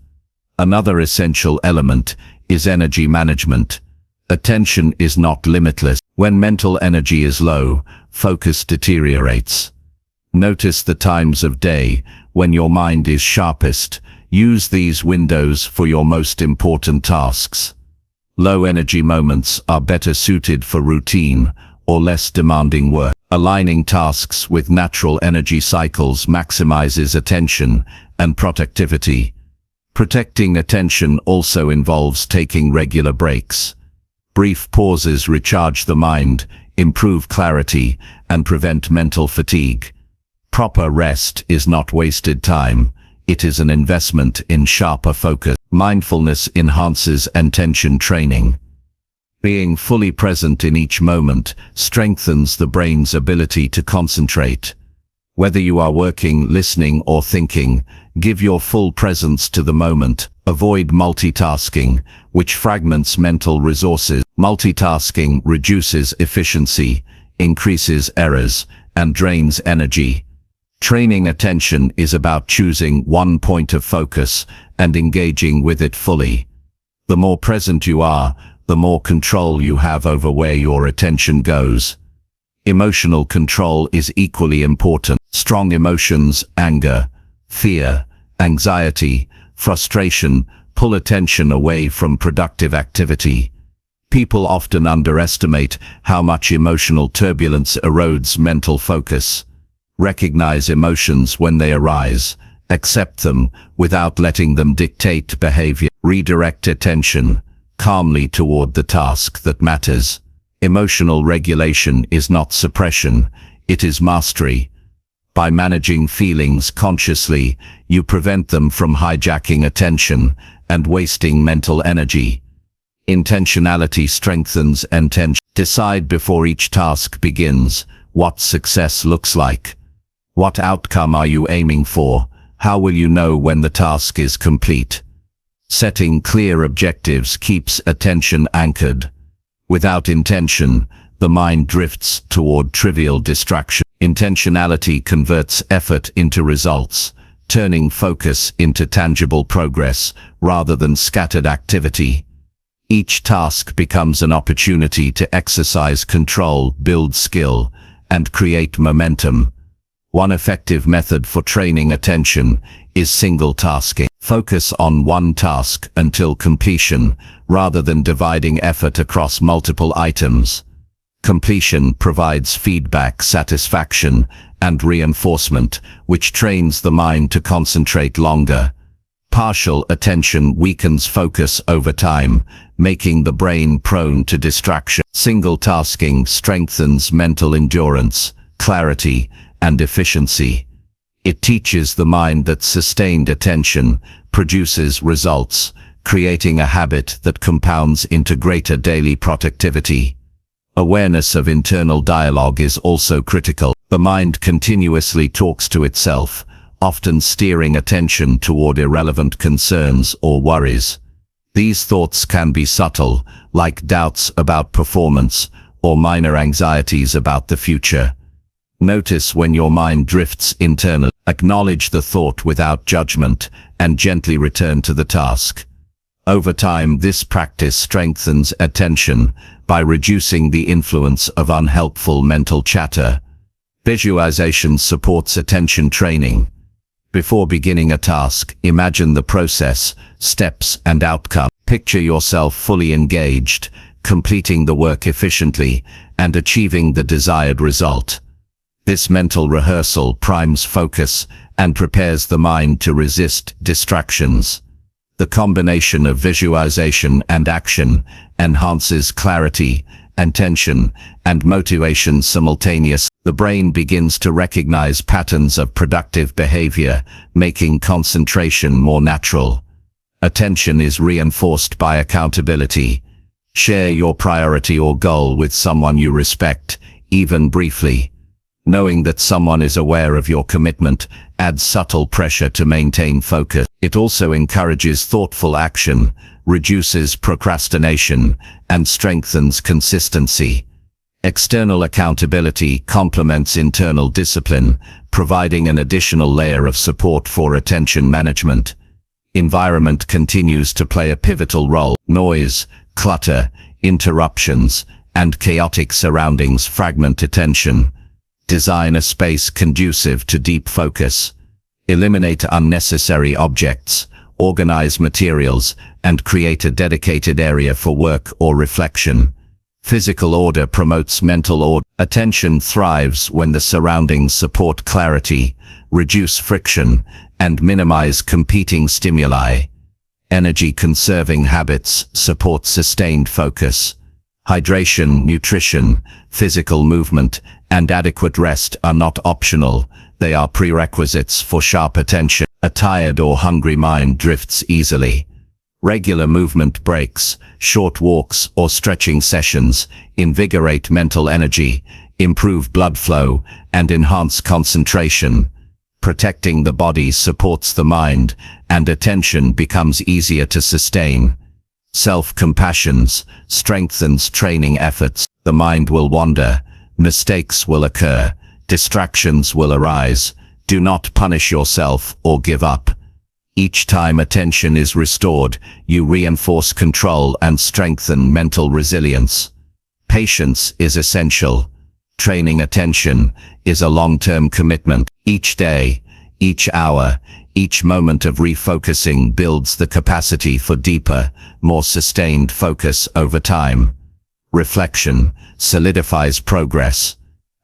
Another essential element is energy management. Attention is not limitless. When mental energy is low, focus deteriorates. Notice the times of day when your mind is sharpest. Use these windows for your most important tasks. Low energy moments are better suited for routine or less demanding work. Aligning tasks with natural energy cycles maximizes attention and productivity. Protecting attention also involves taking regular breaks. Brief pauses recharge the mind, improve clarity, and prevent mental fatigue. Proper rest is not wasted time. It is an investment in sharper focus. Mindfulness enhances attention training. Being fully present in each moment strengthens the brain's ability to concentrate. Whether you are working, listening, or thinking, give your full presence to the moment. Avoid multitasking, which fragments mental resources. Multitasking reduces efficiency, increases errors, and drains energy. Training attention is about choosing one point of focus and engaging with it fully. The more present you are, the more control you have over where your attention goes. Emotional control is equally important. Strong emotions, anger, fear, anxiety, frustration, pull attention away from productive activity. People often underestimate how much emotional turbulence erodes mental focus. Recognize emotions when they arise. Accept them without letting them dictate behavior. Redirect attention calmly toward the task that matters. Emotional regulation is not suppression, it is mastery. By managing feelings consciously, you prevent them from hijacking attention and wasting mental energy. Intentionality strengthens attention. Decide before each task begins what success looks like. What outcome are you aiming for? How will you know when the task is complete? Setting clear objectives keeps attention anchored. Without intention, the mind drifts toward trivial distraction. Intentionality converts effort into results, turning focus into tangible progress rather than scattered activity. Each task becomes an opportunity to exercise control, build skill, and create momentum. One effective method for training attention is single tasking. Focus on one task until completion, rather than dividing effort across multiple items. Completion provides feedback, satisfaction, and reinforcement, which trains the mind to concentrate longer. Partial attention weakens focus over time, making the brain prone to distraction. Single tasking strengthens mental endurance, clarity, and efficiency. It teaches the mind that sustained attention produces results, creating a habit that compounds into greater daily productivity. Awareness of internal dialogue is also critical. The mind continuously talks to itself, often steering attention toward irrelevant concerns or worries. These thoughts can be subtle, like doubts about performance or minor anxieties about the future. Notice when your mind drifts internally. Acknowledge the thought without judgment and gently return to the task. Over time, this practice strengthens attention by reducing the influence of unhelpful mental chatter. Visualization supports attention training. Before beginning a task, imagine the process, steps, and outcome. Picture yourself fully engaged, completing the work efficiently, and achieving the desired result. This mental rehearsal primes focus and prepares the mind to resist distractions. The combination of visualization and action enhances clarity, attention, and motivation simultaneously. The brain begins to recognize patterns of productive behavior, making concentration more natural. Attention is reinforced by accountability. Share your priority or goal with someone you respect, even briefly. Knowing that someone is aware of your commitment adds subtle pressure to maintain focus. It also encourages thoughtful action, reduces procrastination, and strengthens consistency. External accountability complements internal discipline, providing an additional layer of support for attention management. Environment continues to play a pivotal role. Noise, clutter, interruptions, and chaotic surroundings fragment attention. Design a space conducive to deep focus. Eliminate unnecessary objects, organize materials, and create a dedicated area for work or reflection. Physical order promotes mental order. Attention thrives when the surroundings support clarity, reduce friction, and minimize competing stimuli. Energy-conserving habits support sustained focus. Hydration, nutrition, physical movement, and adequate rest are not optional, they are prerequisites for sharp attention. A tired or hungry mind drifts easily. Regular movement breaks, short walks or stretching sessions invigorate mental energy, improve blood flow, and enhance concentration. Protecting the body supports the mind, and attention becomes easier to sustain. Self-compassion strengthens training efforts. The mind will wander, mistakes will occur, distractions will arise. Do not punish yourself or give up. Each time attention is restored, you reinforce control and strengthen mental resilience. Patience is essential. Training attention is a long-term commitment. Each day, each hour, each moment of refocusing builds the capacity for deeper, more sustained focus over time. Reflection solidifies progress.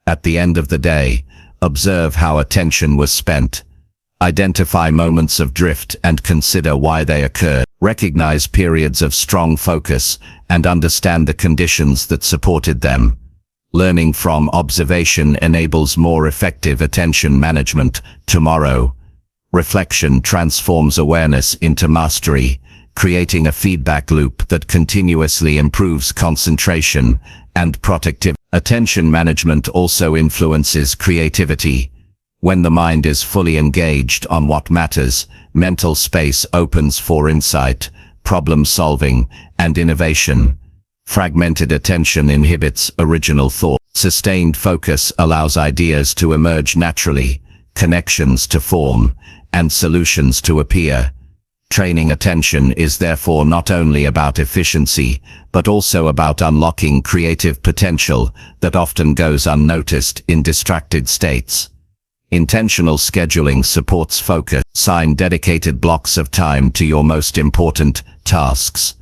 At the end of the day, observe how attention was spent. Identify moments of drift and consider why they occurred. Recognize periods of strong focus and understand the conditions that supported them. Learning from observation enables more effective attention management. Tomorrow, reflection transforms awareness into mastery, creating a feedback loop that continuously improves concentration and productivity. Attention management also influences creativity. When the mind is fully engaged on what matters, mental space opens for insight, problem solving, and innovation. Fragmented attention inhibits original thought. Sustained focus allows ideas to emerge naturally, connections to form, and solutions to appear. Training attention is therefore not only about efficiency, but also about unlocking creative potential that often goes unnoticed in distracted states. Intentional scheduling supports focus. Assign dedicated blocks of time to your most important tasks.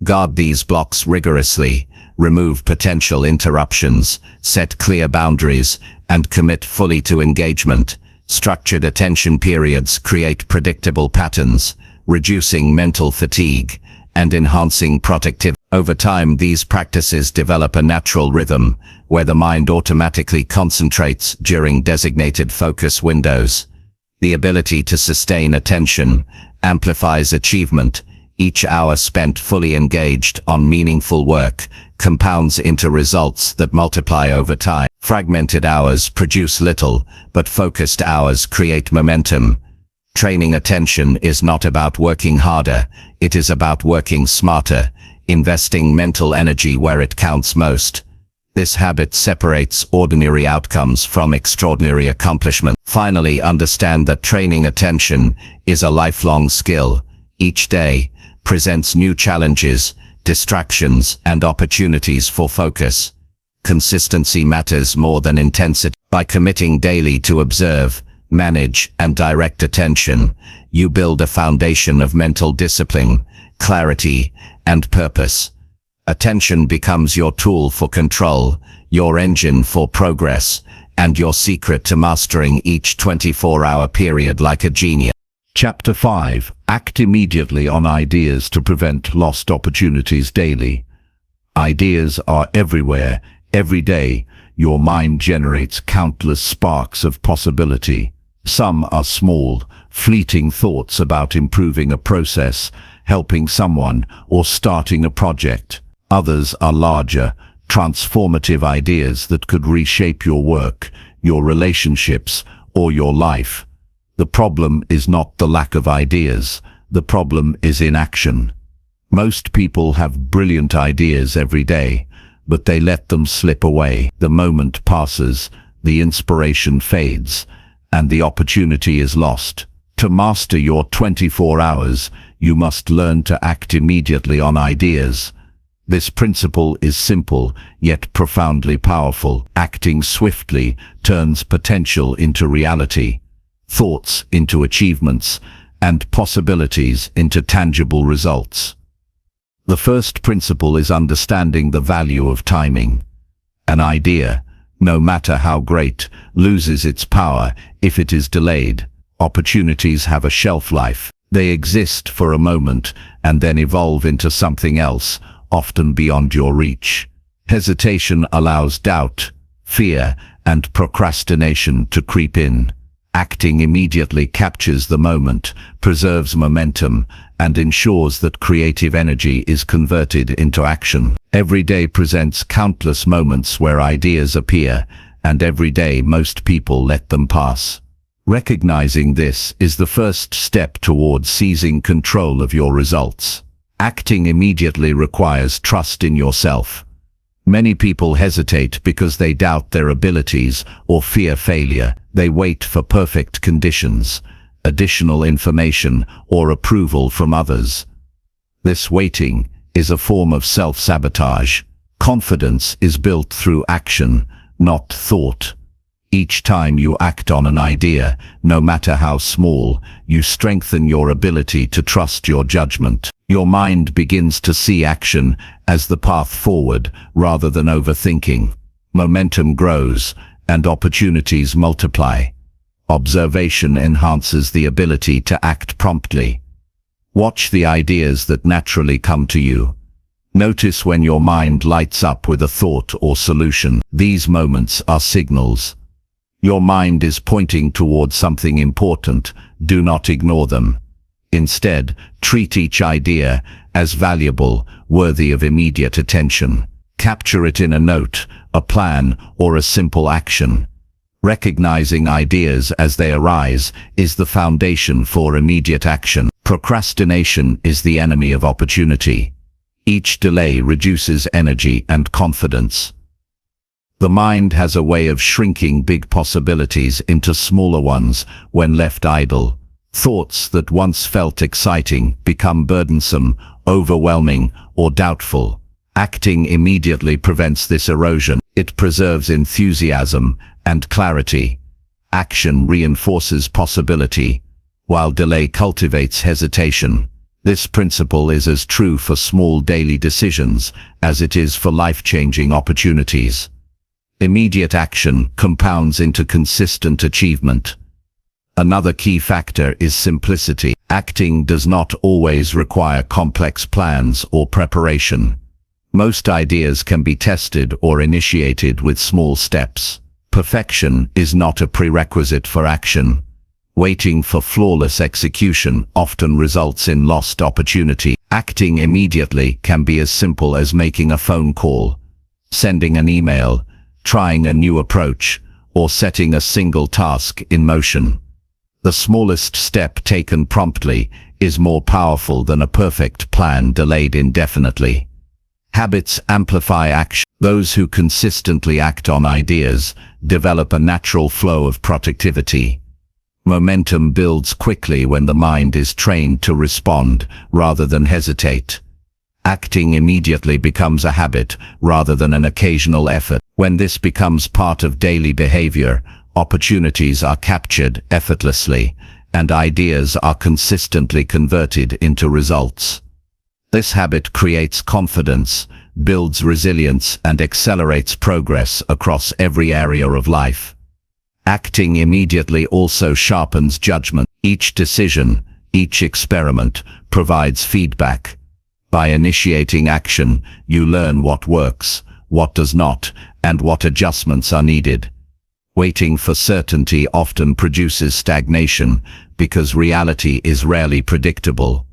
Guard these blocks rigorously, remove potential interruptions, set clear boundaries, and commit fully to engagement. Structured attention periods create predictable patterns, reducing mental fatigue and enhancing productivity. Over time, these practices develop a natural rhythm where the mind automatically concentrates during designated focus windows. The ability to sustain attention amplifies achievement. Each hour spent fully engaged on meaningful work compounds into results that multiply over time. Fragmented hours produce little, but focused hours create momentum. Training attention is not about working harder, it is about working smarter, investing mental energy where it counts most. This habit separates ordinary outcomes from extraordinary accomplishment. Finally, understand that training attention is a lifelong skill. Each day presents new challenges, distractions, and opportunities for focus. Consistency matters more than intensity. By committing daily to observe, manage, and direct attention, you build a foundation of mental discipline, clarity, and purpose. Attention becomes your tool for control, your engine for progress, and your secret to mastering each 24-hour period like a genius. Chapter 5. Act immediately on ideas to prevent lost opportunities daily. Ideas are everywhere, every day. Your mind generates countless sparks of possibility. Some are small, fleeting thoughts about improving a process, helping someone, or starting a project. Others are larger, transformative ideas that could reshape your work, your relationships, or your life. The problem is not the lack of ideas. The problem is inaction. Most people have brilliant ideas every day, but they let them slip away. The moment passes, the inspiration fades, and the opportunity is lost. To master your 24 hours, you must learn to act immediately on ideas. This principle is simple, yet profoundly powerful. Acting swiftly turns potential into reality, thoughts into achievements, and possibilities into tangible results. The first principle is understanding the value of timing. An idea, no matter how great, loses its power if it is delayed. Opportunities have a shelf life. They exist for a moment and then evolve into something else, often beyond your reach. Hesitation allows doubt, fear, and procrastination to creep in. Acting immediately captures the moment, preserves momentum, and ensures that creative energy is converted into action. Every day presents countless moments where ideas appear, and every day most people let them pass. Recognizing this is the first step toward seizing control of your results. Acting immediately requires trust in yourself. Many people hesitate because they doubt their abilities or fear failure. They wait for perfect conditions, additional information, or approval from others. This waiting is a form of self-sabotage. Confidence is built through action, not thought. Each time you act on an idea, no matter how small, you strengthen your ability to trust your judgment. Your mind begins to see action as the path forward rather than overthinking. Momentum grows, and opportunities multiply. Observation enhances the ability to act promptly. Watch the ideas that naturally come to you. Notice when your mind lights up with a thought or solution. These moments are signals. Your mind is pointing towards something important. Do not ignore them. Instead, treat each idea as valuable, worthy of immediate attention. Capture it in a note, a plan, or a simple action. Recognizing ideas as they arise is the foundation for immediate action. Procrastination is the enemy of opportunity. Each delay reduces energy and confidence. The mind has a way of shrinking big possibilities into smaller ones when left idle. Thoughts that once felt exciting become burdensome, overwhelming, or doubtful. Acting immediately prevents this erosion. It preserves enthusiasm and clarity. Action reinforces possibility, while delay cultivates hesitation. This principle is as true for small daily decisions as it is for life-changing opportunities. Immediate action compounds into consistent achievement. Another key factor is simplicity. Acting does not always require complex plans or preparation. Most ideas can be tested or initiated with small steps. Perfection is not a prerequisite for action. Waiting for flawless execution often results in lost opportunity. Acting immediately can be as simple as making a phone call, sending an email, trying a new approach, or setting a single task in motion. The smallest step taken promptly is more powerful than a perfect plan delayed indefinitely. Habits amplify action. Those who consistently act on ideas develop a natural flow of productivity. Momentum builds quickly when the mind is trained to respond rather than hesitate. Acting immediately becomes a habit rather than an occasional effort. When this becomes part of daily behavior, opportunities are captured effortlessly, and ideas are consistently converted into results. This habit creates confidence, builds resilience, and accelerates progress across every area of life. Acting immediately also sharpens judgment. Each decision, each experiment, provides feedback. By initiating action, you learn what works, what does not, and what adjustments are needed. Waiting for certainty often produces stagnation because reality is rarely predictable.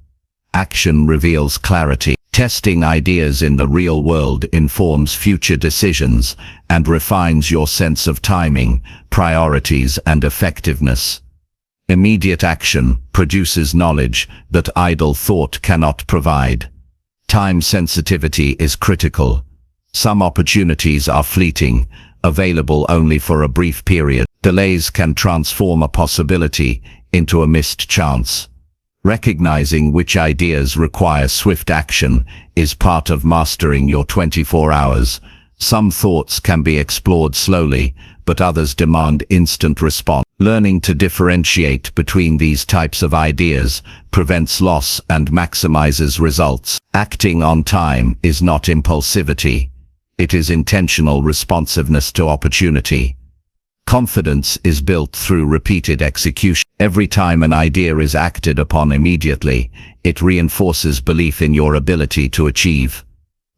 Action reveals clarity. Testing ideas in the real world informs future decisions and refines your sense of timing, priorities, and effectiveness. Immediate action produces knowledge that idle thought cannot provide. Time sensitivity is critical. Some opportunities are fleeting, available only for a brief period. Delays can transform a possibility into a missed chance. Recognizing which ideas require swift action is part of mastering your 24 hours. Some thoughts can be explored slowly, but others demand instant response. Learning to differentiate between these types of ideas prevents loss and maximizes results. Acting on time is not impulsivity. It is intentional responsiveness to opportunity. Confidence is built through repeated execution. Every time an idea is acted upon immediately, it reinforces belief in your ability to achieve.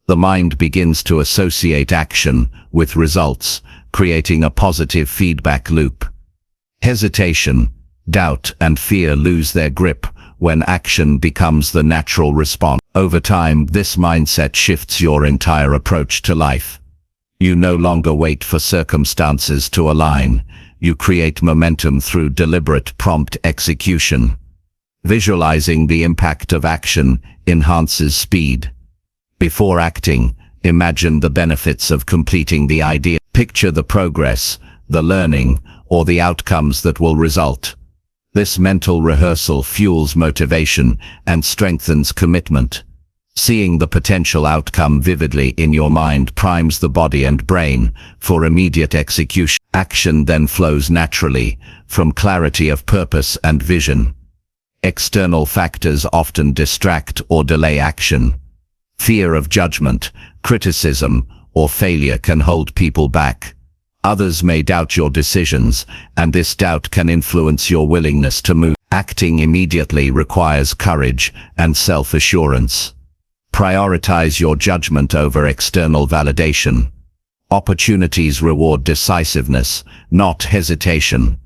The mind begins to associate action with results, creating a positive feedback loop. Hesitation, doubt, and fear lose their grip when action becomes the natural response. Over time, this mindset shifts your entire approach to life. You no longer wait for circumstances to align. You create momentum through deliberate, prompt execution. Visualizing the impact of action enhances speed. Before acting, imagine the benefits of completing the idea. Picture the progress, the learning, or the outcomes that will result. This mental rehearsal fuels motivation and strengthens commitment. Seeing the potential outcome vividly in your mind primes the body and brain for immediate execution. Action then flows naturally from clarity of purpose and vision. External factors often distract or delay action. Fear of judgment, criticism, or failure can hold people back. Others may doubt your decisions, and this doubt can influence your willingness to move. Acting immediately requires courage and self-assurance. Prioritize your judgment over external validation. Opportunities reward decisiveness, not hesitation.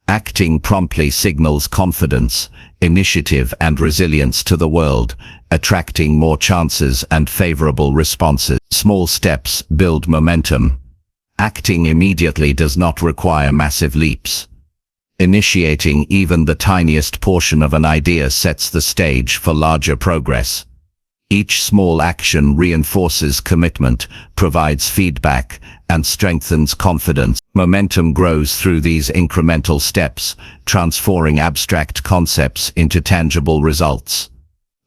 Acting promptly signals confidence, initiative, and resilience to the world, attracting more chances and favorable responses. Small steps build momentum. Acting immediately does not require massive leaps. Initiating even the tiniest portion of an idea sets the stage for larger progress. Each small action reinforces commitment, provides feedback, and strengthens confidence. Momentum grows through these incremental steps, transforming abstract concepts into tangible results.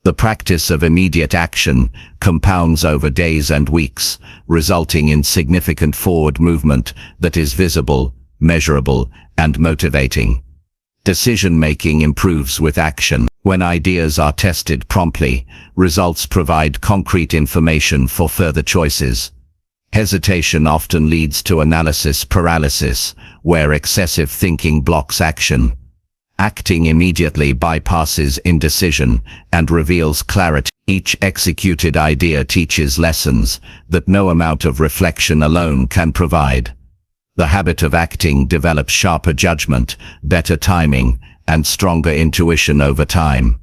The practice of immediate action compounds over days and weeks, resulting in significant forward movement that is visible, measurable, and motivating. Decision-making improves with action. When ideas are tested promptly, results provide concrete information for further choices. Hesitation often leads to analysis paralysis, where excessive thinking blocks action. Acting immediately bypasses indecision and reveals clarity. Each executed idea teaches lessons that no amount of reflection alone can provide. The habit of acting develops sharper judgment, better timing, and stronger intuition over time.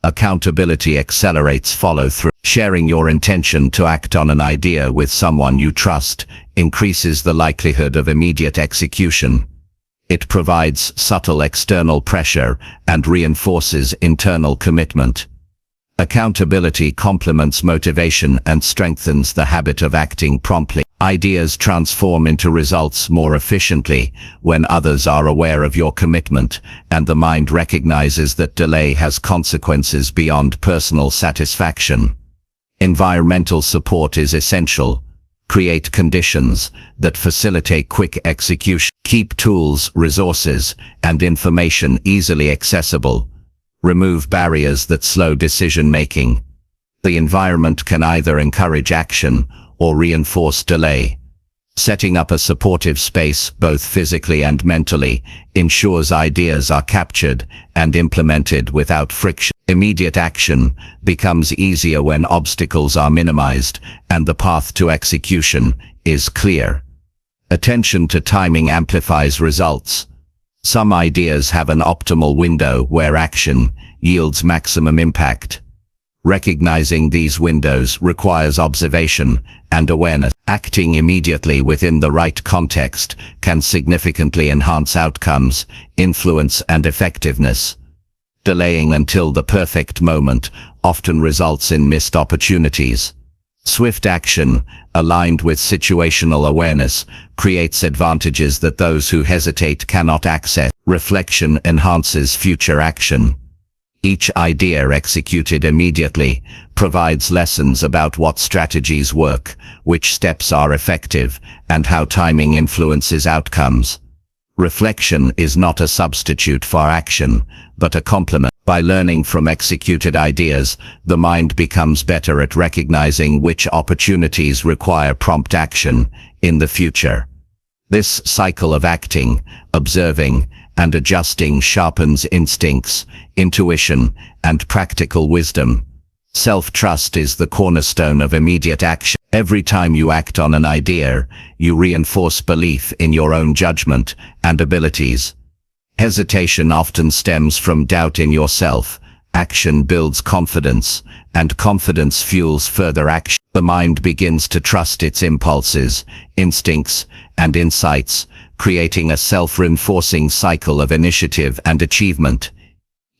Accountability accelerates follow-through. Sharing your intention to act on an idea with someone you trust increases the likelihood of immediate execution. It provides subtle external pressure and reinforces internal commitment. Accountability complements motivation and strengthens the habit of acting promptly. Ideas transform into results more efficiently when others are aware of your commitment, and the mind recognizes that delay has consequences beyond personal satisfaction. Environmental support is essential. Create conditions that facilitate quick execution. Keep tools, resources, and information easily accessible. Remove barriers that slow decision-making. The environment can either encourage action or reinforce delay. Setting up a supportive space, both physically and mentally, ensures ideas are captured and implemented without friction. Immediate action becomes easier when obstacles are minimized and the path to execution is clear. Attention to timing amplifies results. Some ideas have an optimal window where action yields maximum impact. Recognizing these windows requires observation and awareness. Acting immediately within the right context can significantly enhance outcomes, influence, and effectiveness. Delaying until the perfect moment often results in missed opportunities. Swift action, aligned with situational awareness, creates advantages that those who hesitate cannot access. Reflection enhances future action. Each idea executed immediately provides lessons about what strategies work, which steps are effective, and how timing influences outcomes. Reflection is not a substitute for action, but a complement. By learning from executed ideas, the mind becomes better at recognizing which opportunities require prompt action in the future. This cycle of acting, observing, and adjusting sharpens instincts, intuition, and practical wisdom. Self-trust is the cornerstone of immediate action. Every time you act on an idea, you reinforce belief in your own judgment and abilities. Hesitation often stems from doubt in yourself. Action builds confidence, and confidence fuels further action. The mind begins to trust its impulses, instincts, and insights, creating a self-reinforcing cycle of initiative and achievement.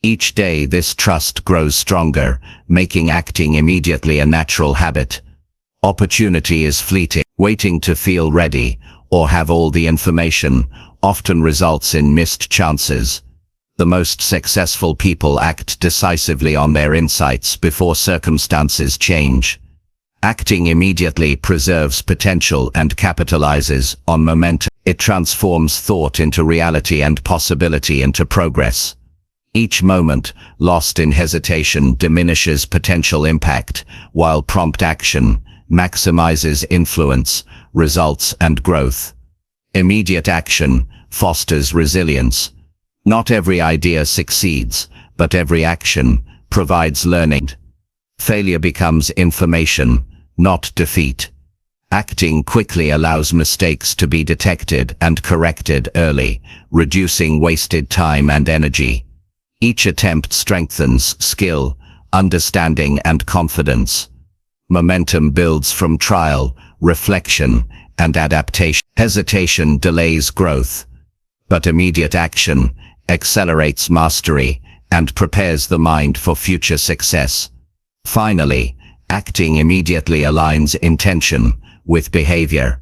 Each day this trust grows stronger, making acting immediately a natural habit. Opportunity is fleeting. Waiting to feel ready, or have all the information, often results in missed chances. The most successful people act decisively on their insights before circumstances change. Acting immediately preserves potential and capitalizes on momentum. It transforms thought into reality and possibility into progress. Each moment lost in hesitation diminishes potential impact, while prompt action maximizes influence, results, and growth. Immediate action fosters resilience. Not every idea succeeds, but every action provides learning. Failure becomes information, not defeat. Acting quickly allows mistakes to be detected and corrected early, reducing wasted time and energy. Each attempt strengthens skill, understanding, and confidence. Momentum builds from trial, reflection, and adaptation. Hesitation delays growth, but immediate action accelerates mastery and prepares the mind for future success. Finally, acting immediately aligns intention with behavior.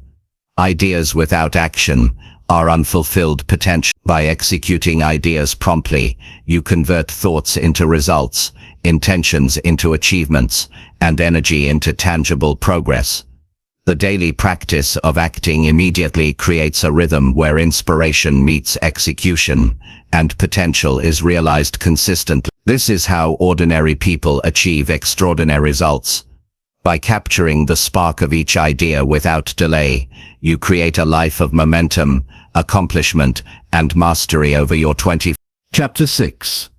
Ideas without action are unfulfilled potential. By executing ideas promptly, you convert thoughts into results, intentions into achievements, and energy into tangible progress. The daily practice of acting immediately creates a rhythm where inspiration meets execution, and potential is realized consistently. This is how ordinary people achieve extraordinary results. By capturing the spark of each idea without delay, you create a life of momentum, accomplishment, and mastery over your 20. Chapter 6.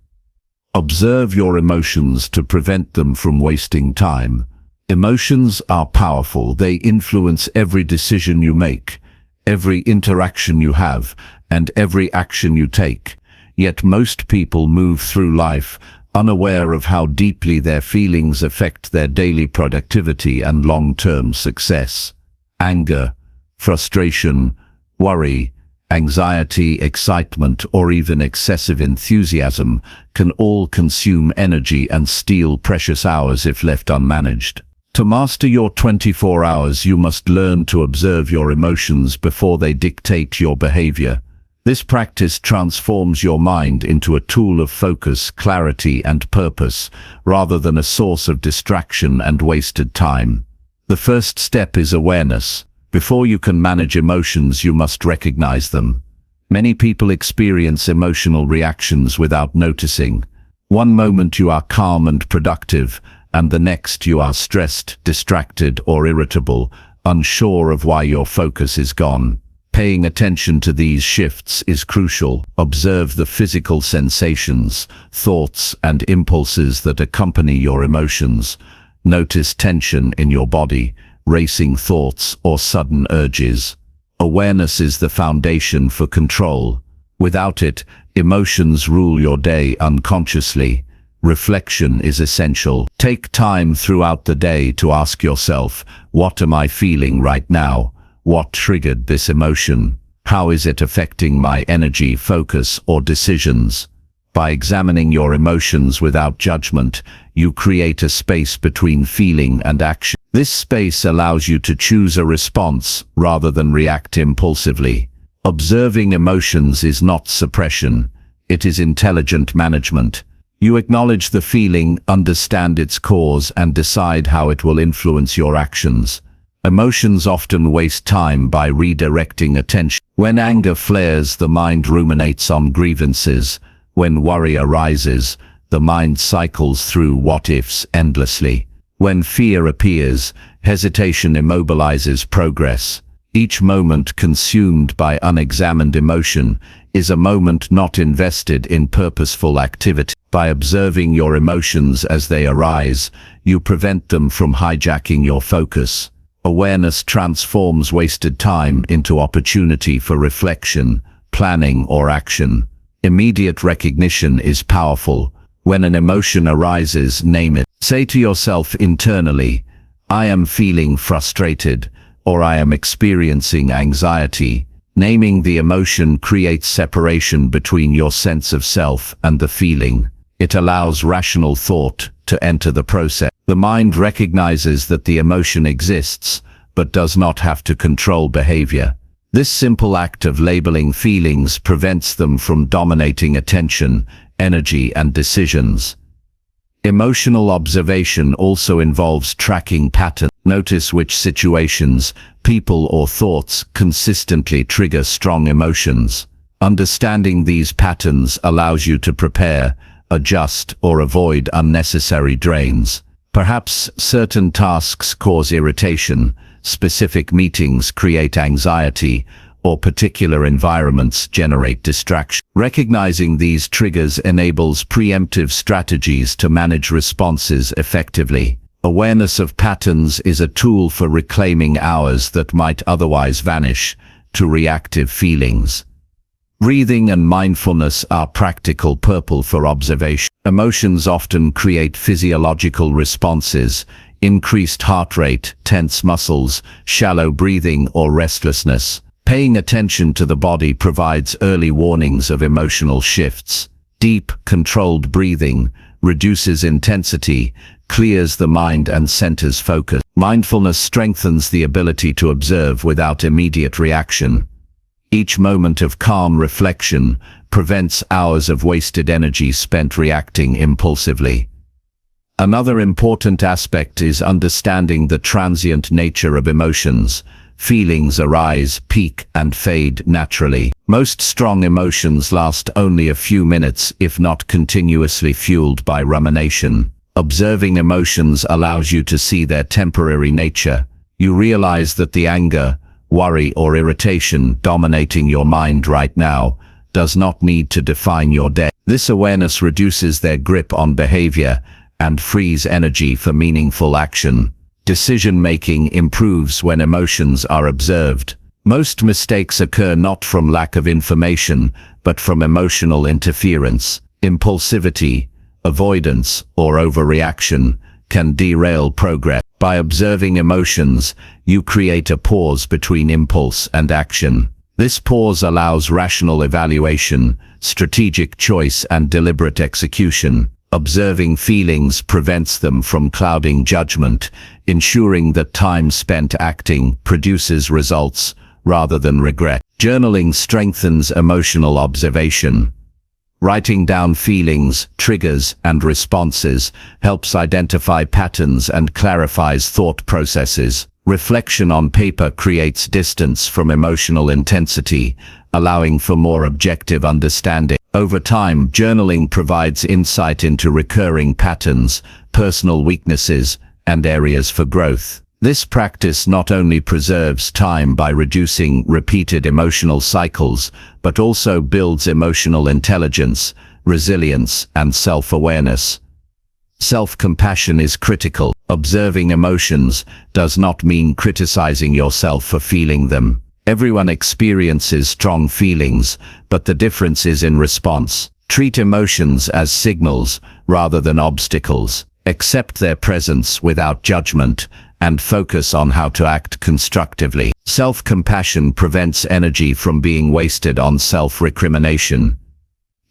Observe your emotions to prevent them from wasting time. Emotions are powerful. They influence every decision you make, every interaction you have, and every action you take. Yet most people move through life unaware of how deeply their feelings affect their daily productivity and long-term success. Anger, frustration, worry, anxiety, excitement, or even excessive enthusiasm can all consume energy and steal precious hours if left unmanaged. To master your 24 hours, you must learn to observe your emotions before they dictate your behavior. This practice transforms your mind into a tool of focus, clarity, and purpose, rather than a source of distraction and wasted time. The first step is awareness. Before you can manage emotions, you must recognize them. Many people experience emotional reactions without noticing. One moment you are calm and productive, and the next you are stressed, distracted, or irritable, unsure of why your focus is gone. Paying attention to these shifts is crucial. Observe the physical sensations, thoughts, and impulses that accompany your emotions. Notice tension in your body, racing thoughts, or sudden urges. Awareness is the foundation for control. Without it, emotions rule your day unconsciously. Reflection is essential. Take time throughout the day to ask yourself, what am I feeling right now? What triggered this emotion? How is it affecting my energy, focus, or decisions? By examining your emotions without judgment, you create a space between feeling and action. This space allows you to choose a response rather than react impulsively. Observing emotions is not suppression, it is intelligent management. You acknowledge the feeling, understand its cause, and decide how it will influence your actions. Emotions often waste time by redirecting attention. When anger flares, the mind ruminates on grievances. When worry arises, the mind cycles through what-ifs endlessly. When fear appears, hesitation immobilizes progress. Each moment consumed by unexamined emotion is a moment not invested in purposeful activity. By observing your emotions as they arise, you prevent them from hijacking your focus. Awareness transforms wasted time into opportunity for reflection, planning, or action. Immediate recognition is powerful. When an emotion arises, name it. Say to yourself internally, "I am feeling frustrated," or "I am experiencing anxiety." Naming the emotion creates separation between your sense of self and the feeling. It allows rational thought to enter the process. The mind recognizes that the emotion exists, but does not have to control behavior. This simple act of labeling feelings prevents them from dominating attention, energy, and decisions. Emotional observation also involves tracking patterns. Notice which situations, people, or thoughts consistently trigger strong emotions. Understanding these patterns allows you to prepare, adjust, or avoid unnecessary drains. Perhaps certain tasks cause irritation, specific meetings create anxiety, or particular environments generate distraction. Recognizing these triggers enables preemptive strategies to manage responses effectively. Awareness of patterns is a tool for reclaiming hours that might otherwise vanish to reactive feelings. Breathing and mindfulness are practical purple for observation. Emotions often create physiological responses: increased heart rate, tense muscles, shallow breathing, or restlessness. Paying attention to the body provides early warnings of emotional shifts. Deep, controlled breathing reduces intensity, clears the mind, and centers focus. Mindfulness strengthens the ability to observe without immediate reaction. Each moment of calm reflection prevents hours of wasted energy spent reacting impulsively. Another important aspect is understanding the transient nature of emotions. Feelings arise, peak, and fade naturally. Most strong emotions last only a few minutes, if not continuously fueled by rumination. Observing emotions allows you to see their temporary nature. You realize that the anger, worry, or irritation dominating your mind right now does not need to define your day. This awareness reduces their grip on behavior and frees energy for meaningful action. Decision-making improves when emotions are observed. Most mistakes occur not from lack of information, but from emotional interference. Impulsivity, avoidance, or overreaction can derail progress. By observing emotions, you create a pause between impulse and action. This pause allows rational evaluation, strategic choice, and deliberate execution. Observing feelings prevents them from clouding judgment, ensuring that time spent acting produces results rather than regret. Journaling strengthens emotional observation. Writing down feelings, triggers, and responses helps identify patterns and clarifies thought processes. Reflection on paper creates distance from emotional intensity, allowing for more objective understanding. Over time, journaling provides insight into recurring patterns, personal weaknesses, and areas for growth. This practice not only preserves time by reducing repeated emotional cycles, but also builds emotional intelligence, resilience, and self-awareness. Self-compassion is critical. Observing emotions does not mean criticizing yourself for feeling them. Everyone experiences strong feelings, but the difference is in response. Treat emotions as signals rather than obstacles. Accept their presence without judgment, and focus on how to act constructively. Self-compassion prevents energy from being wasted on self-recrimination,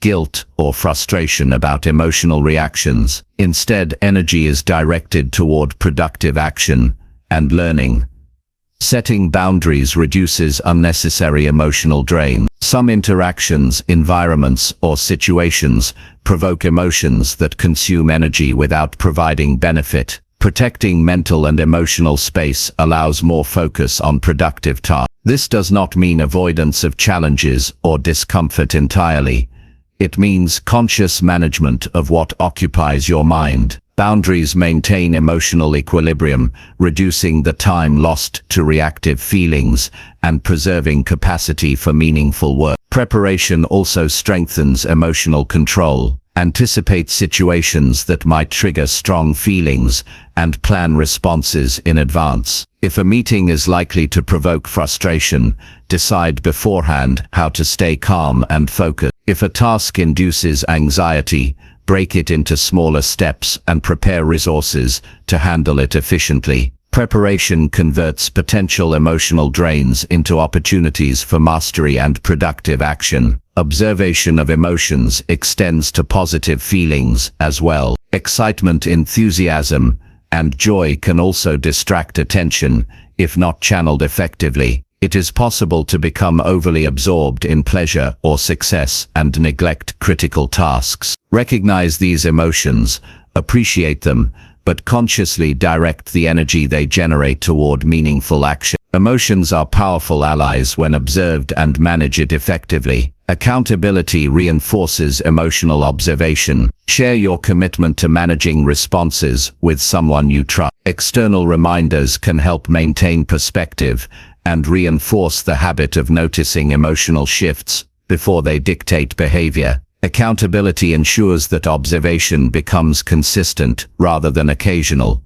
guilt, or frustration about emotional reactions. Instead, energy is directed toward productive action and learning. Setting boundaries reduces unnecessary emotional drain. Some interactions, environments, or situations provoke emotions that consume energy without providing benefit. Protecting mental and emotional space allows more focus on productive tasks. This does not mean avoidance of challenges or discomfort entirely. It means conscious management of what occupies your mind. Boundaries maintain emotional equilibrium, reducing the time lost to reactive feelings and preserving capacity for meaningful work. Preparation also strengthens emotional control. Anticipate situations that might trigger strong feelings and plan responses in advance. If a meeting is likely to provoke frustration, decide beforehand how to stay calm and focused. If a task induces anxiety, break it into smaller steps and prepare resources to handle it efficiently. Preparation converts potential emotional drains into opportunities for mastery and productive action. Observation of emotions extends to positive feelings as well. Excitement, enthusiasm, and joy can also distract attention if not channeled effectively. It is possible to become overly absorbed in pleasure or success and neglect critical tasks. Recognize these emotions, appreciate them, but consciously direct the energy they generate toward meaningful action. Emotions are powerful allies when observed and managed effectively. Accountability reinforces emotional observation. Share your commitment to managing responses with someone you trust. External reminders can help maintain perspective and reinforce the habit of noticing emotional shifts before they dictate behavior. Accountability ensures that observation becomes consistent rather than occasional,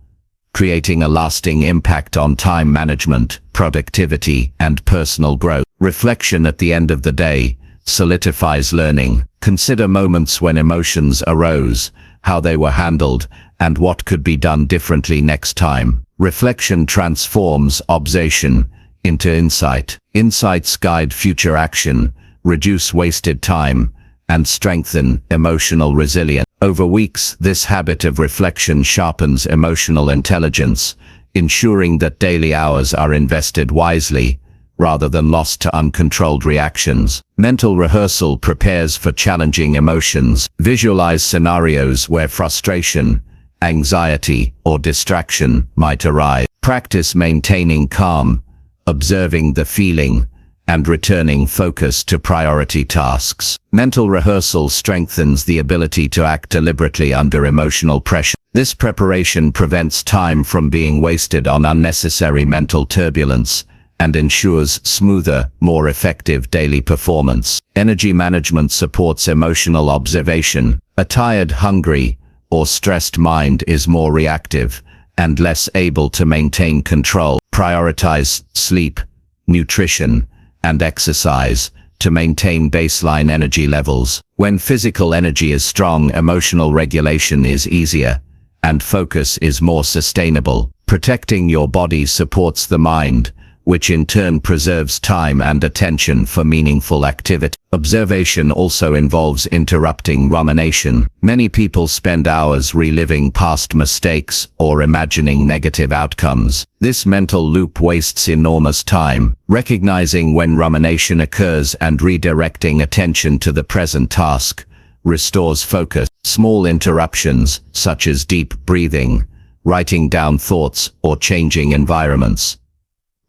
creating a lasting impact on time management, productivity, and personal growth. Reflection at the end of the day solidifies learning. Consider moments when emotions arose, how they were handled, and what could be done differently next time. Reflection transforms observation into insight. Insights guide future action, reduce wasted time, and strengthen emotional resilience. Over weeks, this habit of reflection sharpens emotional intelligence, ensuring that daily hours are invested wisely rather than lost to uncontrolled reactions. Mental rehearsal prepares for challenging emotions. Visualize scenarios where frustration, anxiety, or distraction might arise. Practice maintaining calm, observing the feeling, and returning focus to priority tasks. Mental rehearsal strengthens the ability to act deliberately under emotional pressure. This preparation prevents time from being wasted on unnecessary mental turbulence and ensures smoother, more effective daily performance. Energy management supports emotional observation. A tired, hungry, or stressed mind is more reactive and less able to maintain control. Prioritize sleep, nutrition, and exercise to maintain baseline energy levels. When physical energy is strong, emotional regulation is easier, and focus is more sustainable. Protecting your body supports the mind, which in turn preserves time and attention for meaningful activity. Observation also involves interrupting rumination. Many people spend hours reliving past mistakes or imagining negative outcomes. This mental loop wastes enormous time. Recognizing when rumination occurs and redirecting attention to the present task restores focus. Small interruptions, such as deep breathing, writing down thoughts, or changing environments,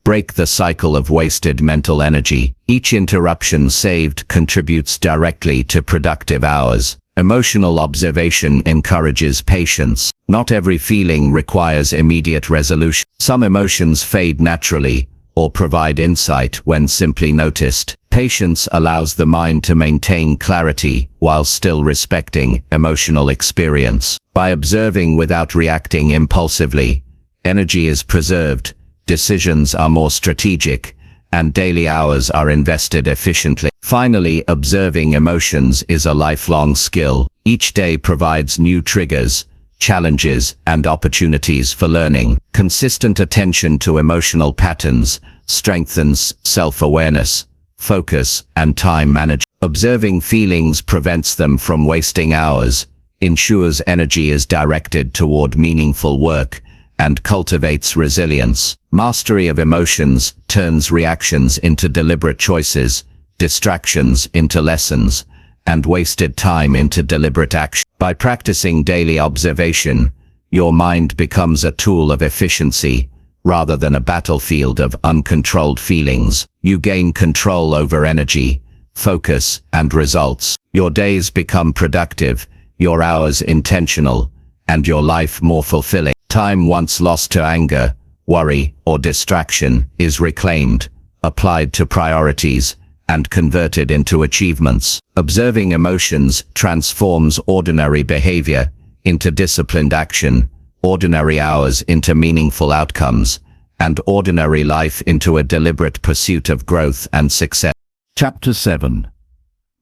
break the cycle of wasted mental energy. Each interruption saved contributes directly to productive hours. Emotional observation encourages patience. Not every feeling requires immediate resolution. Some emotions fade naturally or provide insight when simply noticed. Patience allows the mind to maintain clarity while still respecting emotional experience. By observing without reacting impulsively, energy is preserved, decisions are more strategic, and daily hours are invested efficiently. Finally, observing emotions is a lifelong skill. Each day provides new triggers, challenges, and opportunities for learning. Consistent attention to emotional patterns strengthens self-awareness, focus, and time management. Observing feelings prevents them from wasting hours, ensures energy is directed toward meaningful work, and cultivates resilience. Mastery of emotions turns reactions into deliberate choices, distractions into lessons, and wasted time into deliberate action. By practicing daily observation, your mind becomes a tool of efficiency rather than a battlefield of uncontrolled feelings. You gain control over energy, focus, and results. Your days become productive, your hours intentional, and your life more fulfilling. Time once lost to anger, worry, or distraction is reclaimed, applied to priorities, and converted into achievements. Observing emotions transforms ordinary behavior into disciplined action, ordinary hours into meaningful outcomes, and ordinary life into a deliberate pursuit of growth and success. Chapter 7.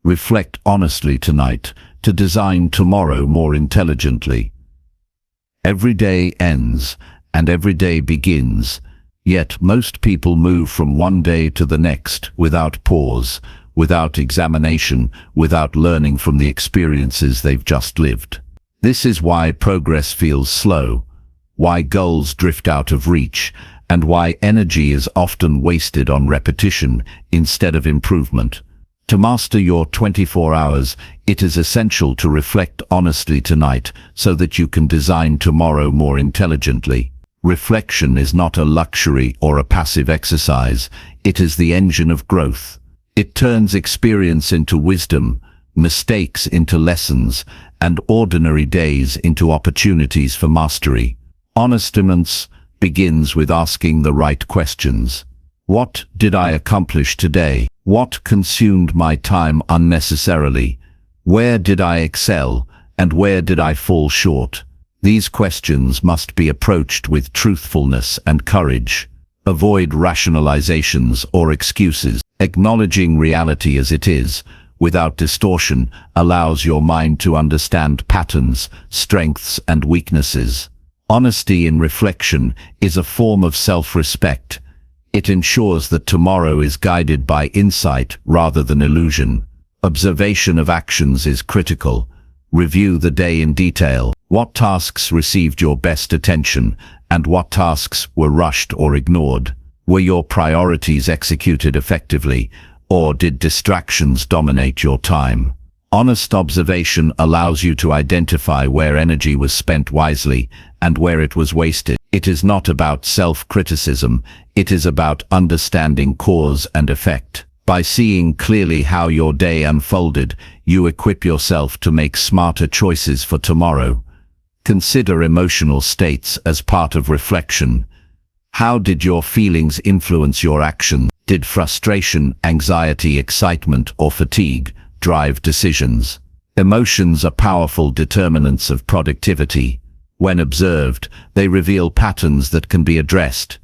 Reflect honestly tonight to design tomorrow more intelligently. Every day ends, and every day begins, yet most people move from one day to the next without pause, without examination, without learning from the experiences they've just lived. This is why progress feels slow, why goals drift out of reach, and why energy is often wasted on repetition instead of improvement. To master your 24 hours, it is essential to reflect honestly tonight so that you can design tomorrow more intelligently. Reflection is not a luxury or a passive exercise, it is the engine of growth. It turns experience into wisdom, mistakes into lessons, and ordinary days into opportunities for mastery. Honesty begins with asking the right questions. What did I accomplish today? What consumed my time unnecessarily? Where did I excel, and where did I fall short? These questions must be approached with truthfulness and courage. Avoid rationalizations or excuses. Acknowledging reality as it is, without distortion, allows your mind to understand patterns, strengths, and weaknesses. Honesty in reflection is a form of self-respect. It ensures that tomorrow is guided by insight rather than illusion. Observation of actions is critical. Review the day in detail. What tasks received your best attention, and what tasks were rushed or ignored? Were your priorities executed effectively, or did distractions dominate your time? Honest observation allows you to identify where energy was spent wisely and where it was wasted. It is not about self-criticism, it is about understanding cause and effect. By seeing clearly how your day unfolded, you equip yourself to make smarter choices for tomorrow. Consider emotional states as part of reflection. How did your feelings influence your actions? Did frustration, anxiety, excitement, or fatigue drive decisions? Emotions are powerful determinants of productivity. When observed, they reveal patterns that can be addressed.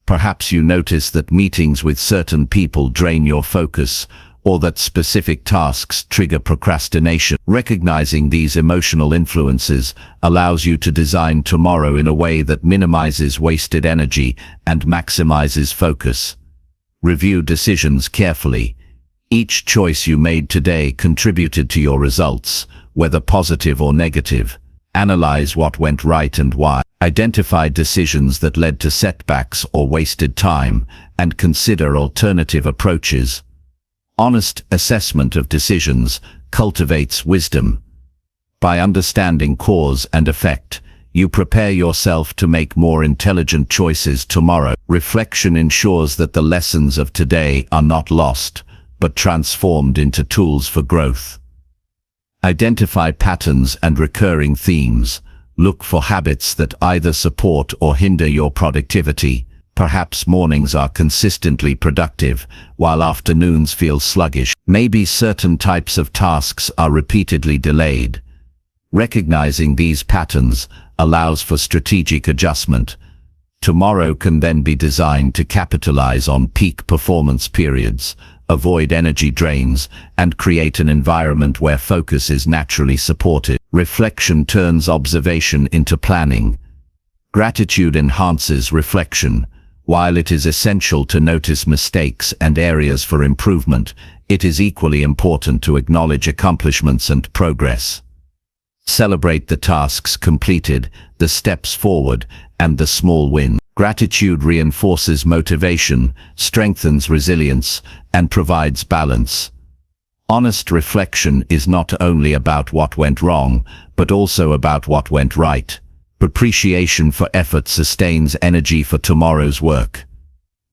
Perhaps you notice that meetings with certain people drain your focus, or that specific tasks trigger procrastination. Recognizing these emotional influences allows you to design tomorrow in a way that minimizes wasted energy and maximizes focus. Review decisions carefully. Each choice you made today contributed to your results, whether positive or negative. Analyze what went right and why. Identify decisions that led to setbacks or wasted time, and consider alternative approaches. Honest assessment of decisions cultivates wisdom. By understanding cause and effect, you prepare yourself to make more intelligent choices tomorrow. Reflection ensures that the lessons of today are not lost, but transformed into tools for growth. Identify patterns and recurring themes. Look for habits that either support or hinder your productivity. Perhaps mornings are consistently productive, while afternoons feel sluggish. Maybe certain types of tasks are repeatedly delayed. Recognizing these patterns allows for strategic adjustment. Tomorrow can then be designed to capitalize on peak performance periods, avoid energy drains, and create an environment where focus is naturally supported. Reflection turns observation into planning. Gratitude enhances reflection. While it is essential to notice mistakes and areas for improvement, it is equally important to acknowledge accomplishments and progress. Celebrate the tasks completed, the steps forward, and the small wins. Gratitude reinforces motivation, strengthens resilience, and provides balance. Honest reflection is not only about what went wrong, but also about what went right. Appreciation for effort sustains energy for tomorrow's work.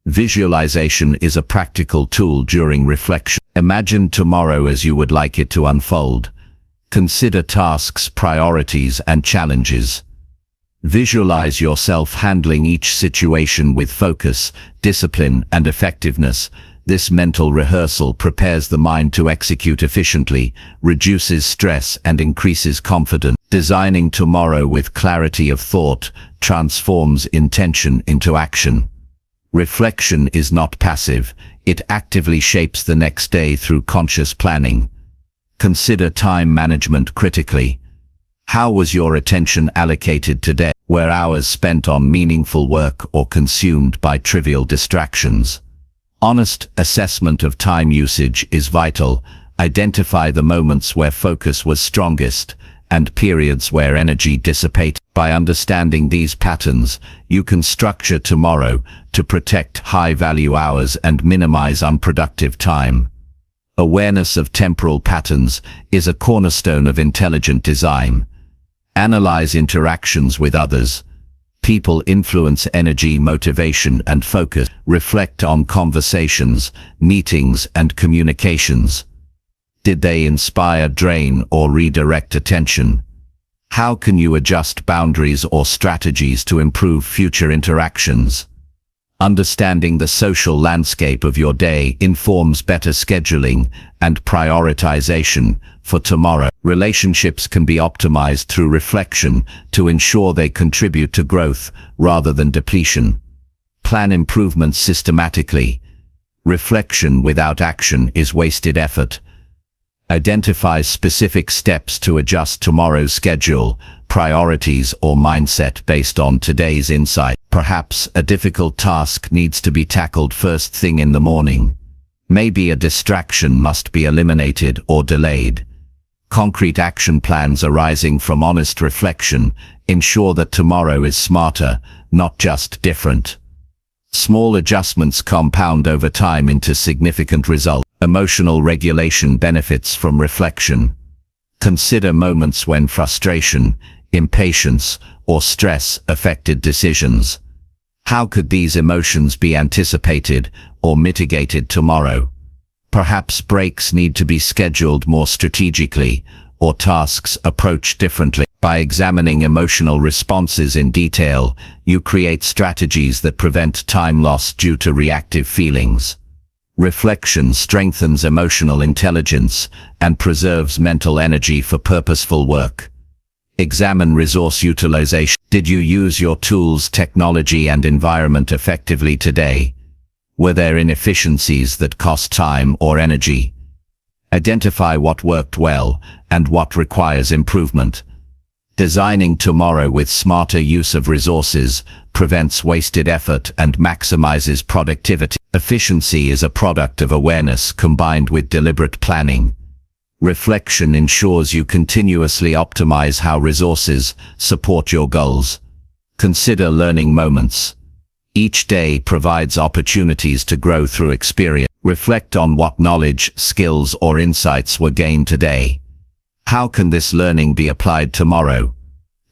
Visualization is a practical tool during reflection. Imagine tomorrow as you would like it to unfold. Consider tasks, priorities, and challenges. Visualize yourself handling each situation with focus, discipline, and effectiveness. This mental rehearsal prepares the mind to execute efficiently, reduces stress, and increases confidence. Designing tomorrow with clarity of thought transforms intention into action. Reflection is not passive. It actively shapes the next day through conscious planning. Consider time management critically. How was your attention allocated today? Were hours spent on meaningful work or consumed by trivial distractions? Honest assessment of time usage is vital. Identify the moments where focus was strongest and periods where energy dissipated. By understanding these patterns, you can structure tomorrow to protect high-value hours and minimize unproductive time. Awareness of temporal patterns is a cornerstone of intelligent design. Analyze interactions with others. People influence energy, motivation, and focus. Reflect on conversations, meetings, and communications. Did they inspire, drain, or redirect attention? How can you adjust boundaries or strategies to improve future interactions? Understanding the social landscape of your day informs better scheduling and prioritization for tomorrow. Relationships can be optimized through reflection to ensure they contribute to growth rather than depletion. Plan improvements systematically. Reflection without action is wasted effort. Identify specific steps to adjust tomorrow's schedule, priorities, or mindset based on today's insight. Perhaps a difficult task needs to be tackled first thing in the morning. Maybe a distraction must be eliminated or delayed. Concrete action plans arising from honest reflection ensure that tomorrow is smarter, not just different. Small adjustments compound over time into significant results. Emotional regulation benefits from reflection. Consider moments when frustration, impatience, or stress affected decisions. How could these emotions be anticipated or mitigated tomorrow? Perhaps breaks need to be scheduled more strategically, or tasks approached differently. By examining emotional responses in detail, you create strategies that prevent time loss due to reactive feelings. Reflection strengthens emotional intelligence and preserves mental energy for purposeful work. Examine resource utilization. Did you use your tools, technology, and environment effectively today? Were there inefficiencies that cost time or energy? Identify what worked well and what requires improvement. Designing tomorrow with smarter use of resources prevents wasted effort and maximizes productivity. Efficiency is a product of awareness combined with deliberate planning. Reflection ensures you continuously optimize how resources support your goals. Consider learning moments. Each day provides opportunities to grow through experience. Reflect on what knowledge, skills, or insights were gained today. How can this learning be applied tomorrow?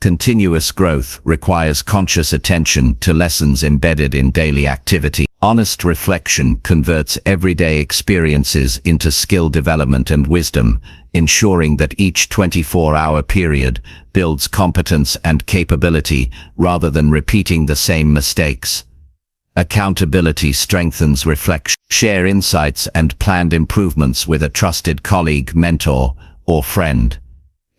Continuous growth requires conscious attention to lessons embedded in daily activity. Honest reflection converts everyday experiences into skill development and wisdom, ensuring that each 24-hour period builds competence and capability rather than repeating the same mistakes. Accountability strengthens reflection. Share insights and planned improvements with a trusted colleague, mentor, or friend.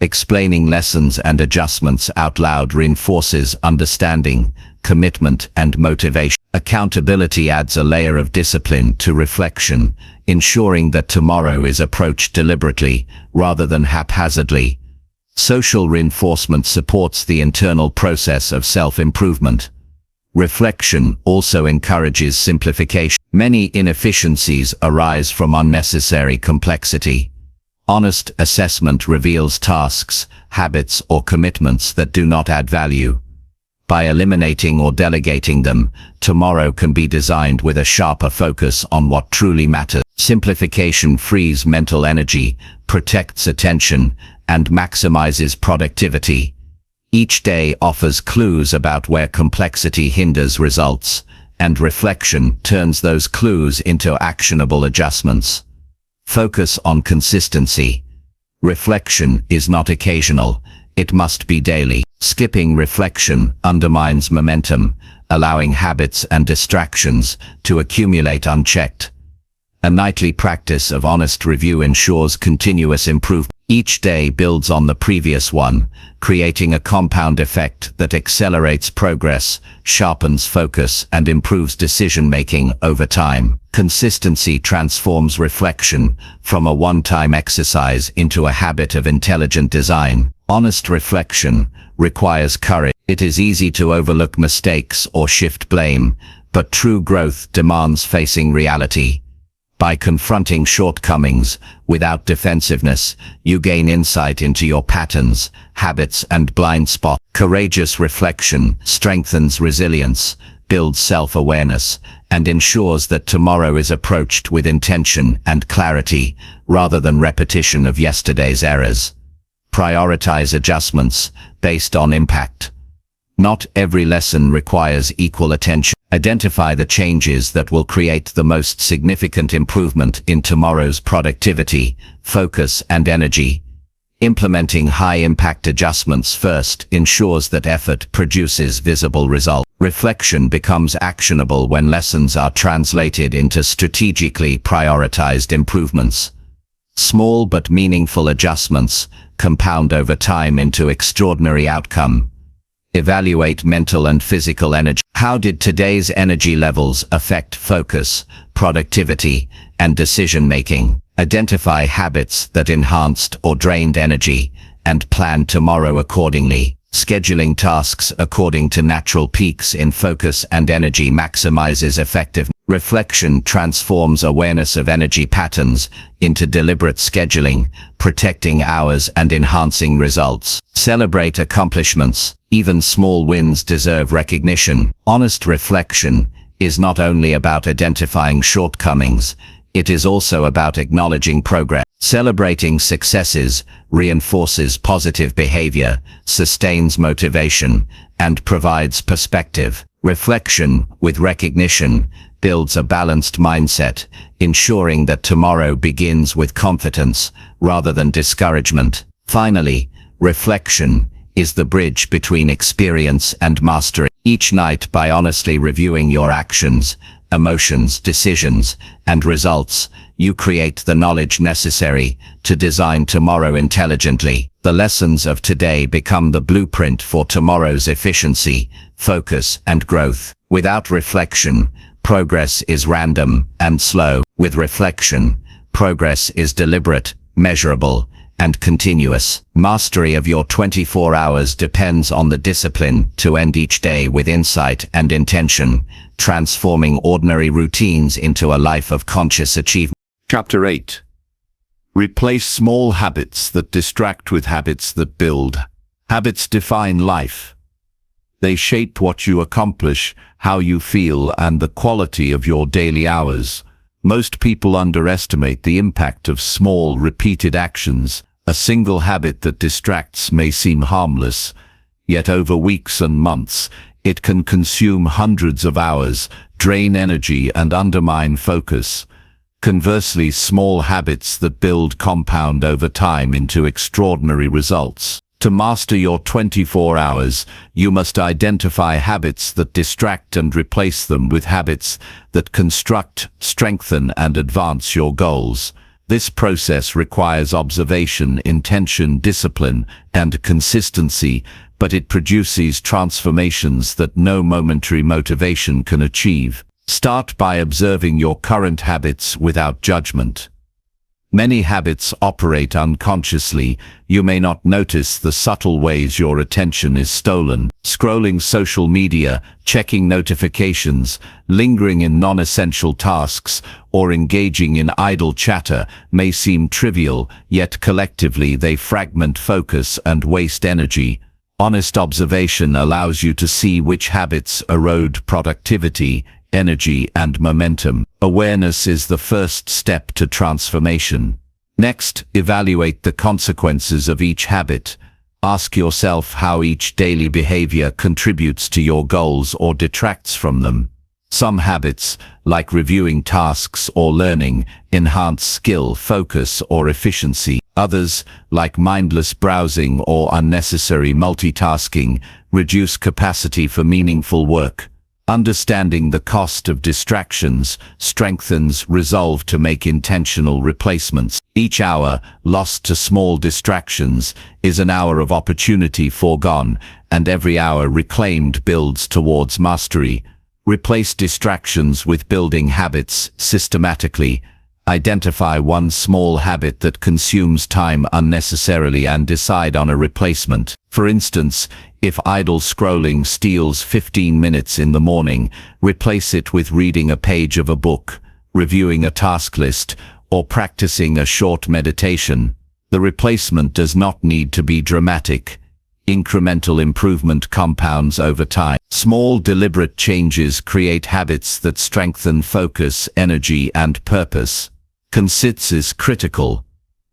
Explaining lessons and adjustments out loud reinforces understanding, commitment, and motivation. Accountability adds a layer of discipline to reflection, ensuring that tomorrow is approached deliberately rather than haphazardly. Social reinforcement supports the internal process of self-improvement. Reflection also encourages simplification. Many inefficiencies arise from unnecessary complexity. Honest assessment reveals tasks, habits, or commitments that do not add value. By eliminating or delegating them, tomorrow can be designed with a sharper focus on what truly matters. Simplification frees mental energy, protects attention, and maximizes productivity. Each day offers clues about where complexity hinders results, and reflection turns those clues into actionable adjustments. Focus on consistency. Reflection is not occasional, it must be daily. Skipping reflection undermines momentum, allowing habits and distractions to accumulate unchecked. A nightly practice of honest review ensures continuous improvement. Each day builds on the previous one, creating a compound effect that accelerates progress, sharpens focus, and improves decision-making over time. Consistency transforms reflection from a one-time exercise into a habit of intelligent design. Honest reflection requires courage. It is easy to overlook mistakes or shift blame, but true growth demands facing reality. By confronting shortcomings without defensiveness, you gain insight into your patterns, habits, and blind spots. Courageous reflection strengthens resilience, builds self-awareness, and ensures that tomorrow is approached with intention and clarity, rather than repetition of yesterday's errors. Prioritize adjustments based on impact. Not every lesson requires equal attention. Identify the changes that will create the most significant improvement in tomorrow's productivity, focus, and energy. Implementing high-impact adjustments first ensures that effort produces visible results. Reflection becomes actionable when lessons are translated into strategically prioritized improvements. Small but meaningful adjustments compound over time into extraordinary outcome. Evaluate mental and physical energy. How did today's energy levels affect focus, productivity, and decision-making? Identify habits that enhanced or drained energy, and plan tomorrow accordingly. Scheduling tasks according to natural peaks in focus and energy maximizes effectiveness. Reflection transforms awareness of energy patterns into deliberate scheduling, protecting hours and enhancing results. Celebrate accomplishments. Even small wins deserve recognition. Honest reflection is not only about identifying shortcomings, it is also about acknowledging progress. Celebrating successes reinforces positive behavior, sustains motivation, and provides perspective. Reflection with recognition builds a balanced mindset, ensuring that tomorrow begins with confidence rather than discouragement. Finally, reflection is the bridge between experience and mastery. Each night, by honestly reviewing your actions, emotions, decisions, and results, you create the knowledge necessary to design tomorrow intelligently. The lessons of today become the blueprint for tomorrow's efficiency, focus, and growth. Without reflection, progress is random and slow. With reflection, progress is deliberate, measurable, and continuous. Mastery of your 24 hours depends on the discipline to end each day with insight and intention, transforming ordinary routines into a life of conscious achievement. Chapter 8. Replace small habits that distract with habits that build. Habits define life. They shape what you accomplish, how you feel, and the quality of your daily hours. Most people underestimate the impact of small, repeated actions. A single habit that distracts may seem harmless, yet over weeks and months, it can consume hundreds of hours, drain energy, and undermine focus. Conversely, small habits that build compound over time into extraordinary results. To master your 24 hours, you must identify habits that distract and replace them with habits that construct, strengthen, and advance your goals. This process requires observation, intention, discipline, and consistency, but it produces transformations that no momentary motivation can achieve. Start by observing your current habits without judgment. Many habits operate unconsciously. You may not notice the subtle ways your attention is stolen. Scrolling social media, checking notifications, lingering in non-essential tasks, or engaging in idle chatter may seem trivial, yet collectively they fragment focus and waste energy. Honest observation allows you to see which habits erode productivity, energy, and momentum. Awareness is the first step to transformation. Next, evaluate the consequences of each habit. Ask yourself how each daily behavior contributes to your goals or detracts from them. Some habits, like reviewing tasks or learning, enhance skill, focus, or efficiency. Others, like mindless browsing or unnecessary multitasking, reduce capacity for meaningful work. Understanding the cost of distractions strengthens resolve to make intentional replacements. Each hour lost to small distractions is an hour of opportunity foregone, and every hour reclaimed builds towards mastery. Replace distractions with building habits systematically. Identify one small habit that consumes time unnecessarily and decide on a replacement. For instance, if idle scrolling steals 15 minutes in the morning, replace it with reading a page of a book, reviewing a task list, or practicing a short meditation. The replacement does not need to be dramatic. Incremental improvement compounds over time. Small, deliberate changes create habits that strengthen focus, energy, and purpose. Consistency is critical.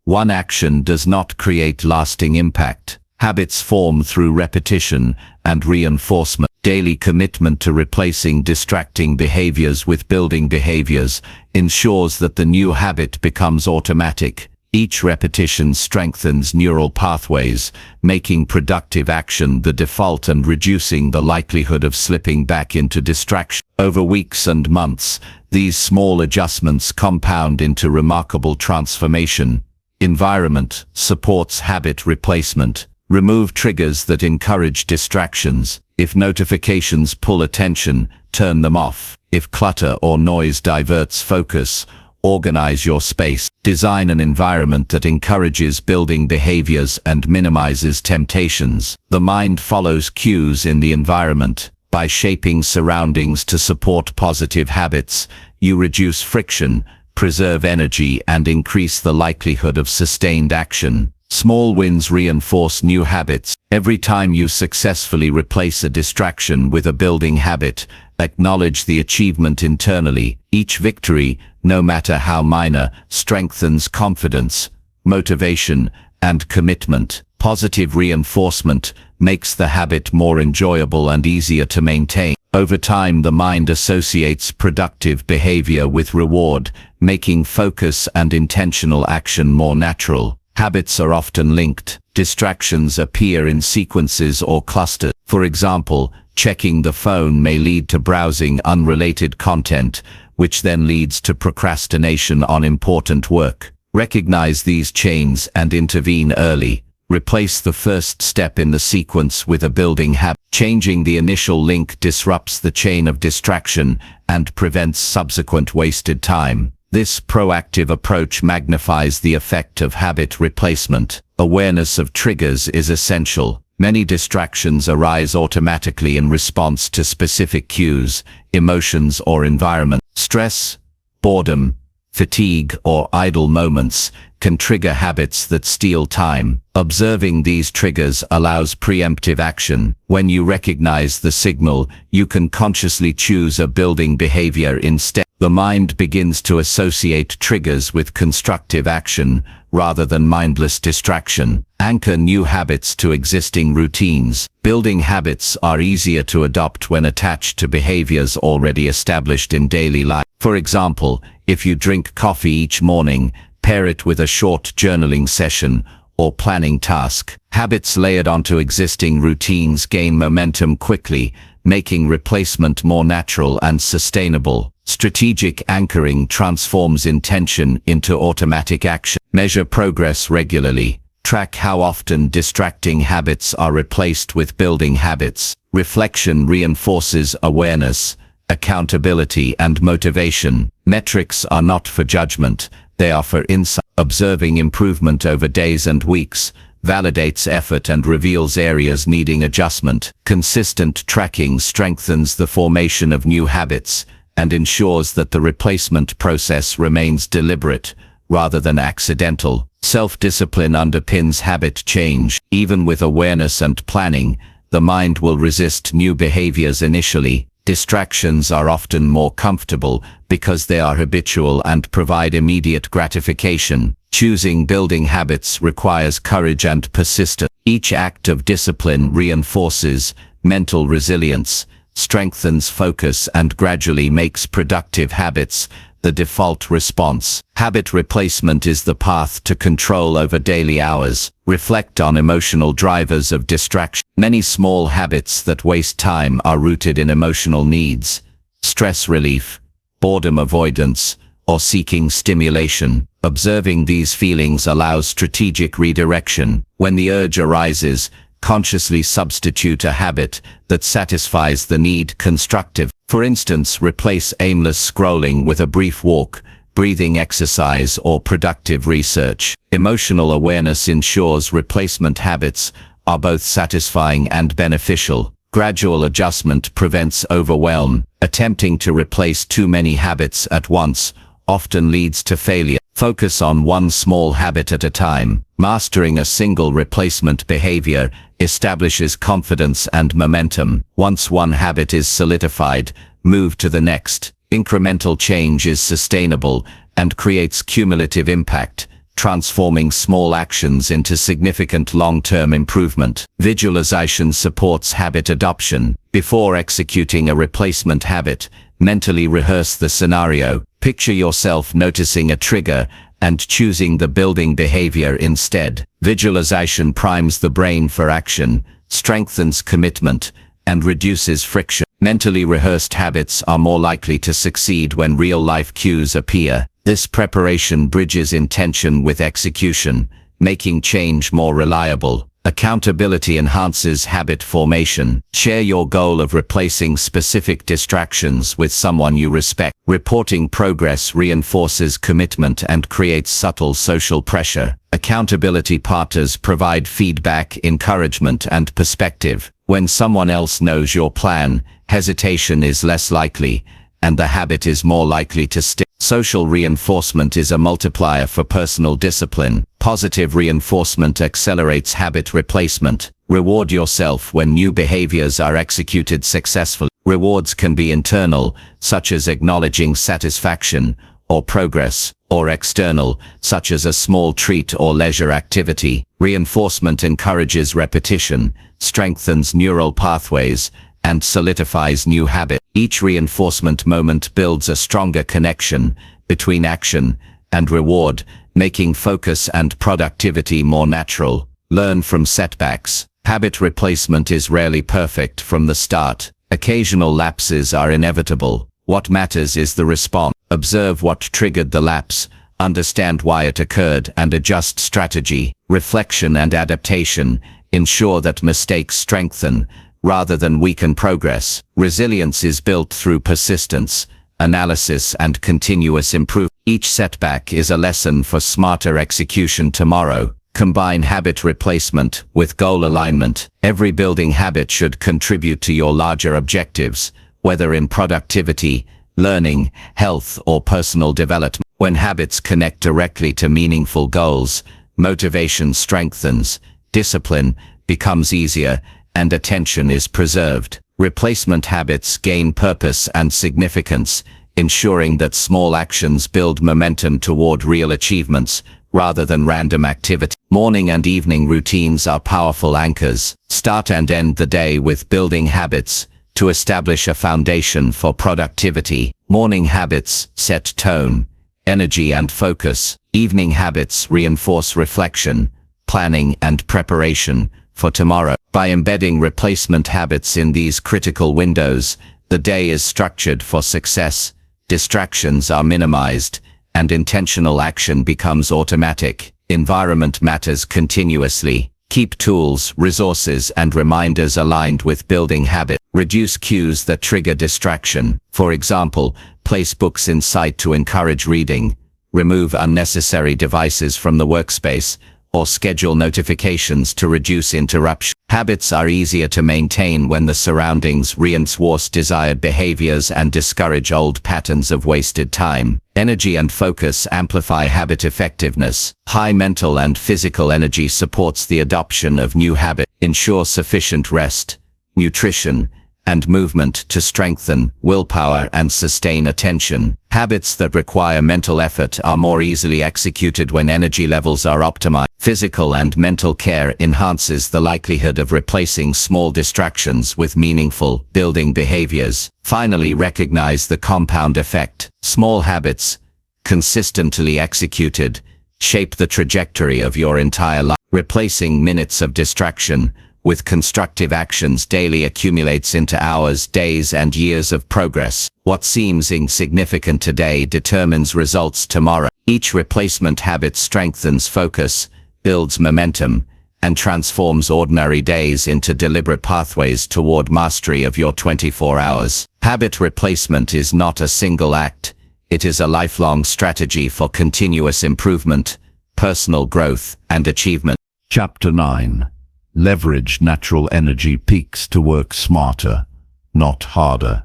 One action does not create lasting impact. Habits form through repetition and reinforcement. Daily commitment to replacing distracting behaviors with building behaviors ensures that the new habit becomes automatic. Each repetition strengthens neural pathways, making productive action the default and reducing the likelihood of slipping back into distraction. Over weeks and months, these small adjustments compound into remarkable transformation. Environment supports habit replacement. Remove triggers that encourage distractions. If notifications pull attention, turn them off. If clutter or noise diverts focus, organize your space. Design an environment that encourages building behaviors and minimizes temptations. The mind follows cues in the environment. By shaping surroundings to support positive habits, you reduce friction, preserve energy, and increase the likelihood of sustained action. Small wins reinforce new habits. Every time you successfully replace a distraction with a building habit, acknowledge the achievement internally. Each victory, no matter how minor, strengthens confidence, motivation, and commitment. Positive reinforcement makes the habit more enjoyable and easier to maintain. Over time, the mind associates productive behavior with reward, making focus and intentional action more natural. Habits are often linked. Distractions appear in sequences or clusters. For example, checking the phone may lead to browsing unrelated content, which then leads to procrastination on important work. Recognize these chains and intervene early. Replace the first step in the sequence with a building habit. Changing the initial link disrupts the chain of distraction and prevents subsequent wasted time. This proactive approach magnifies the effect of habit replacement. Awareness of triggers is essential. Many distractions arise automatically in response to specific cues, emotions, or environment. Stress, boredom, fatigue, or idle moments can trigger habits that steal time. Observing these triggers allows preemptive action. When you recognize the signal, you can consciously choose a building behavior instead. The mind begins to associate triggers with constructive action rather than mindless distraction. Anchor new habits to existing routines. Building habits are easier to adopt when attached to behaviors already established in daily life. For example, if you drink coffee each morning, pair it with a short journaling session or planning task. Habits layered onto existing routines gain momentum quickly, making replacement more natural and sustainable. Strategic anchoring transforms intention into automatic action. Measure progress regularly. Track how often distracting habits are replaced with building habits. Reflection reinforces awareness, accountability, and motivation. Metrics are not for judgment, they are for insight. Observing improvement over days and weeks validates effort and reveals areas needing adjustment. Consistent tracking strengthens the formation of new habits and ensures that the replacement process remains deliberate rather than accidental. Self-discipline underpins habit change. Even with awareness and planning, the mind will resist new behaviors initially. Distractions are often more comfortable because they are habitual and provide immediate gratification. Choosing building habits requires courage and persistence. Each act of discipline reinforces mental resilience, strengthens focus, and gradually makes productive habits the default response. Habit replacement is the path to control over daily hours. Reflect on emotional drivers of distraction. Many small habits that waste time are rooted in emotional needs, stress relief, boredom avoidance, or seeking stimulation. Observing these feelings allows strategic redirection. When the urge arises, consciously substitute a habit that satisfies the need constructive. For instance, replace aimless scrolling with a brief walk, breathing exercise, or productive research. Emotional awareness ensures replacement habits are both satisfying and beneficial. Gradual adjustment prevents overwhelm. Attempting to replace too many habits at once often leads to failure. Focus on one small habit at a time. Mastering a single replacement behavior establishes confidence and momentum. Once one habit is solidified, move to the next. Incremental change is sustainable and creates cumulative impact, transforming small actions into significant long-term improvement. Visualization supports habit adoption. Before executing a replacement habit, mentally rehearse the scenario. Picture yourself noticing a trigger and choosing the building behavior instead. Visualization primes the brain for action, strengthens commitment, and reduces friction. Mentally rehearsed habits are more likely to succeed when real-life cues appear. This preparation bridges intention with execution, making change more reliable. Accountability enhances habit formation. Share your goal of replacing specific distractions with someone you respect. Reporting progress reinforces commitment and creates subtle social pressure. Accountability partners provide feedback, encouragement, and perspective. When someone else knows your plan, hesitation is less likely, and the habit is more likely to stick. Social reinforcement is a multiplier for personal discipline. Positive reinforcement accelerates habit replacement. Reward yourself when new behaviors are executed successfully. Rewards can be internal, such as acknowledging satisfaction or progress, or external, such as a small treat or leisure activity. Reinforcement encourages repetition, strengthens neural pathways, and solidifies new habits. Each reinforcement moment builds a stronger connection between action and reward, making focus and productivity more natural. Learn from setbacks. Habit replacement is rarely perfect from the start. Occasional lapses are inevitable. What matters is the response. Observe what triggered the lapse, understand why it occurred, and adjust strategy. Reflection and adaptation ensure that mistakes strengthen rather than weaken progress. Resilience is built through persistence, analysis, and continuous improvement. Each setback is a lesson for smarter execution tomorrow. Combine habit replacement with goal alignment. Every building habit should contribute to your larger objectives, whether in productivity, learning, health, or personal development. When habits connect directly to meaningful goals, motivation strengthens, discipline becomes easier, and attention is preserved. Replacement habits gain purpose and significance, ensuring that small actions build momentum toward real achievements rather than random activity. Morning and evening routines are powerful anchors. Start and end the day with building habits to establish a foundation for productivity. Morning habits set tone, energy, and focus. Evening habits reinforce reflection, planning, and preparation for tomorrow. By embedding replacement habits in these critical windows, the day is structured for success, distractions are minimized, and intentional action becomes automatic. Environment matters continuously. Keep tools, resources, and reminders aligned with building habit. Reduce cues that trigger distraction. For example, place books in sight to encourage reading. Remove unnecessary devices from the workspace, or schedule notifications to reduce interruption. Habits are easier to maintain when the surroundings reinforce desired behaviors and discourage old patterns of wasted time. Energy and focus amplify habit effectiveness. High mental and physical energy supports the adoption of new habits. Ensure sufficient rest, nutrition, and movement to strengthen willpower and sustain attention. Habits that require mental effort are more easily executed when energy levels are optimized. Physical and mental care enhances the likelihood of replacing small distractions with meaningful, building behaviors. Finally, recognize the compound effect. Small habits, consistently executed, shape the trajectory of your entire life. Replacing minutes of distraction with constructive actions daily accumulates into hours, days, and years of progress. What seems insignificant today determines results tomorrow. Each replacement habit strengthens focus, builds momentum, and transforms ordinary days into deliberate pathways toward mastery of your 24 hours. Habit replacement is not a single act. It is a lifelong strategy for continuous improvement, personal growth, and achievement. Chapter 9. Leverage natural energy peaks to work smarter, not harder.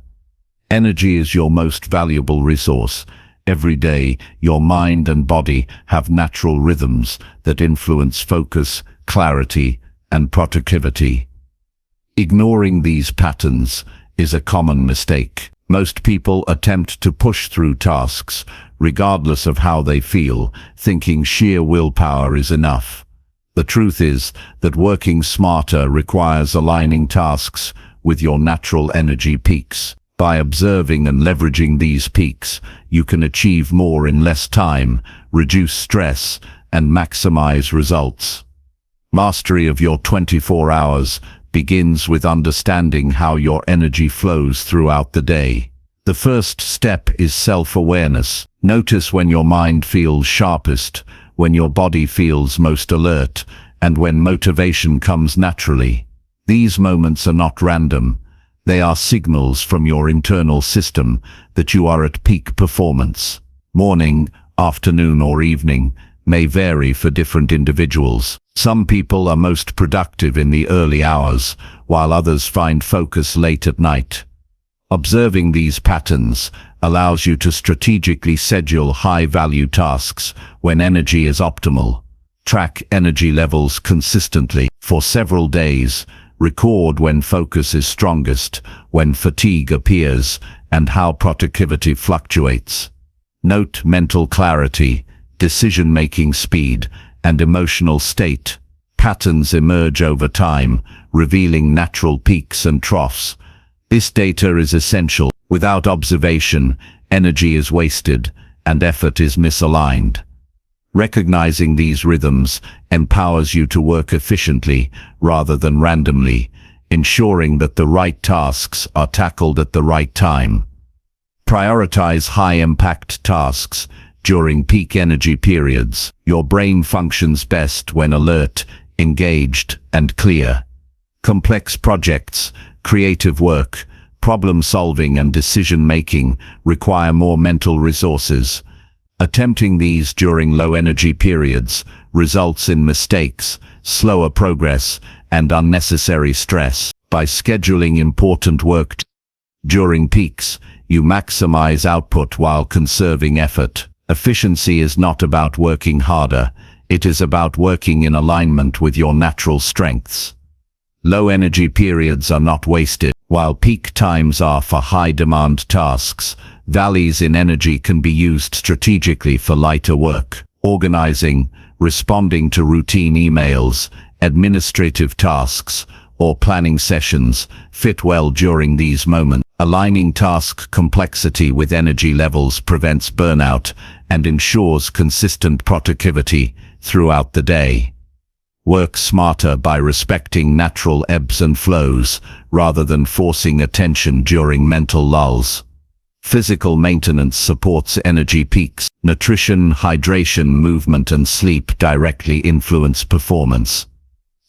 Energy is your most valuable resource. Every day, your mind and body have natural rhythms that influence focus, clarity, and productivity. Ignoring these patterns is a common mistake. Most people attempt to push through tasks, regardless of how they feel, thinking sheer willpower is enough. The truth is that working smarter requires aligning tasks with your natural energy peaks. By observing and leveraging these peaks, you can achieve more in less time, reduce stress, and maximize results. Mastery of your 24 hours begins with understanding how your energy flows throughout the day. The first step is self-awareness. Notice when your mind feels sharpest, when your body feels most alert, and when motivation comes naturally. These moments are not random. They are signals from your internal system that you are at peak performance. Morning, afternoon, or evening may vary for different individuals. Some people are most productive in the early hours, while others find focus late at night. Observing these patterns allows you to strategically schedule high-value tasks when energy is optimal. Track energy levels consistently for several days. Record when focus is strongest, when fatigue appears, and how productivity fluctuates. Note mental clarity, decision-making speed, and emotional state. Patterns emerge over time, revealing natural peaks and troughs. This data is essential. Without observation, energy is wasted, and effort is misaligned. Recognizing these rhythms empowers you to work efficiently rather than randomly, ensuring that the right tasks are tackled at the right time. Prioritize high-impact tasks during peak energy periods. Your brain functions best when alert, engaged, and clear. Complex projects, creative work, problem-solving, and decision-making require more mental resources. Attempting these during low-energy periods results in mistakes, slower progress, and unnecessary stress. By scheduling important work during peaks, you maximize output while conserving effort. Efficiency is not about working harder, it is about working in alignment with your natural strengths. Low-energy periods are not wasted, while peak times are for high-demand tasks. Valleys in energy can be used strategically for lighter work. Organizing, responding to routine emails, administrative tasks, or planning sessions fit well during these moments. Aligning task complexity with energy levels prevents burnout and ensures consistent productivity throughout the day. Work smarter by respecting natural ebbs and flows rather than forcing attention during mental lulls. Physical maintenance supports energy peaks. Nutrition, hydration, movement, and sleep directly influence performance.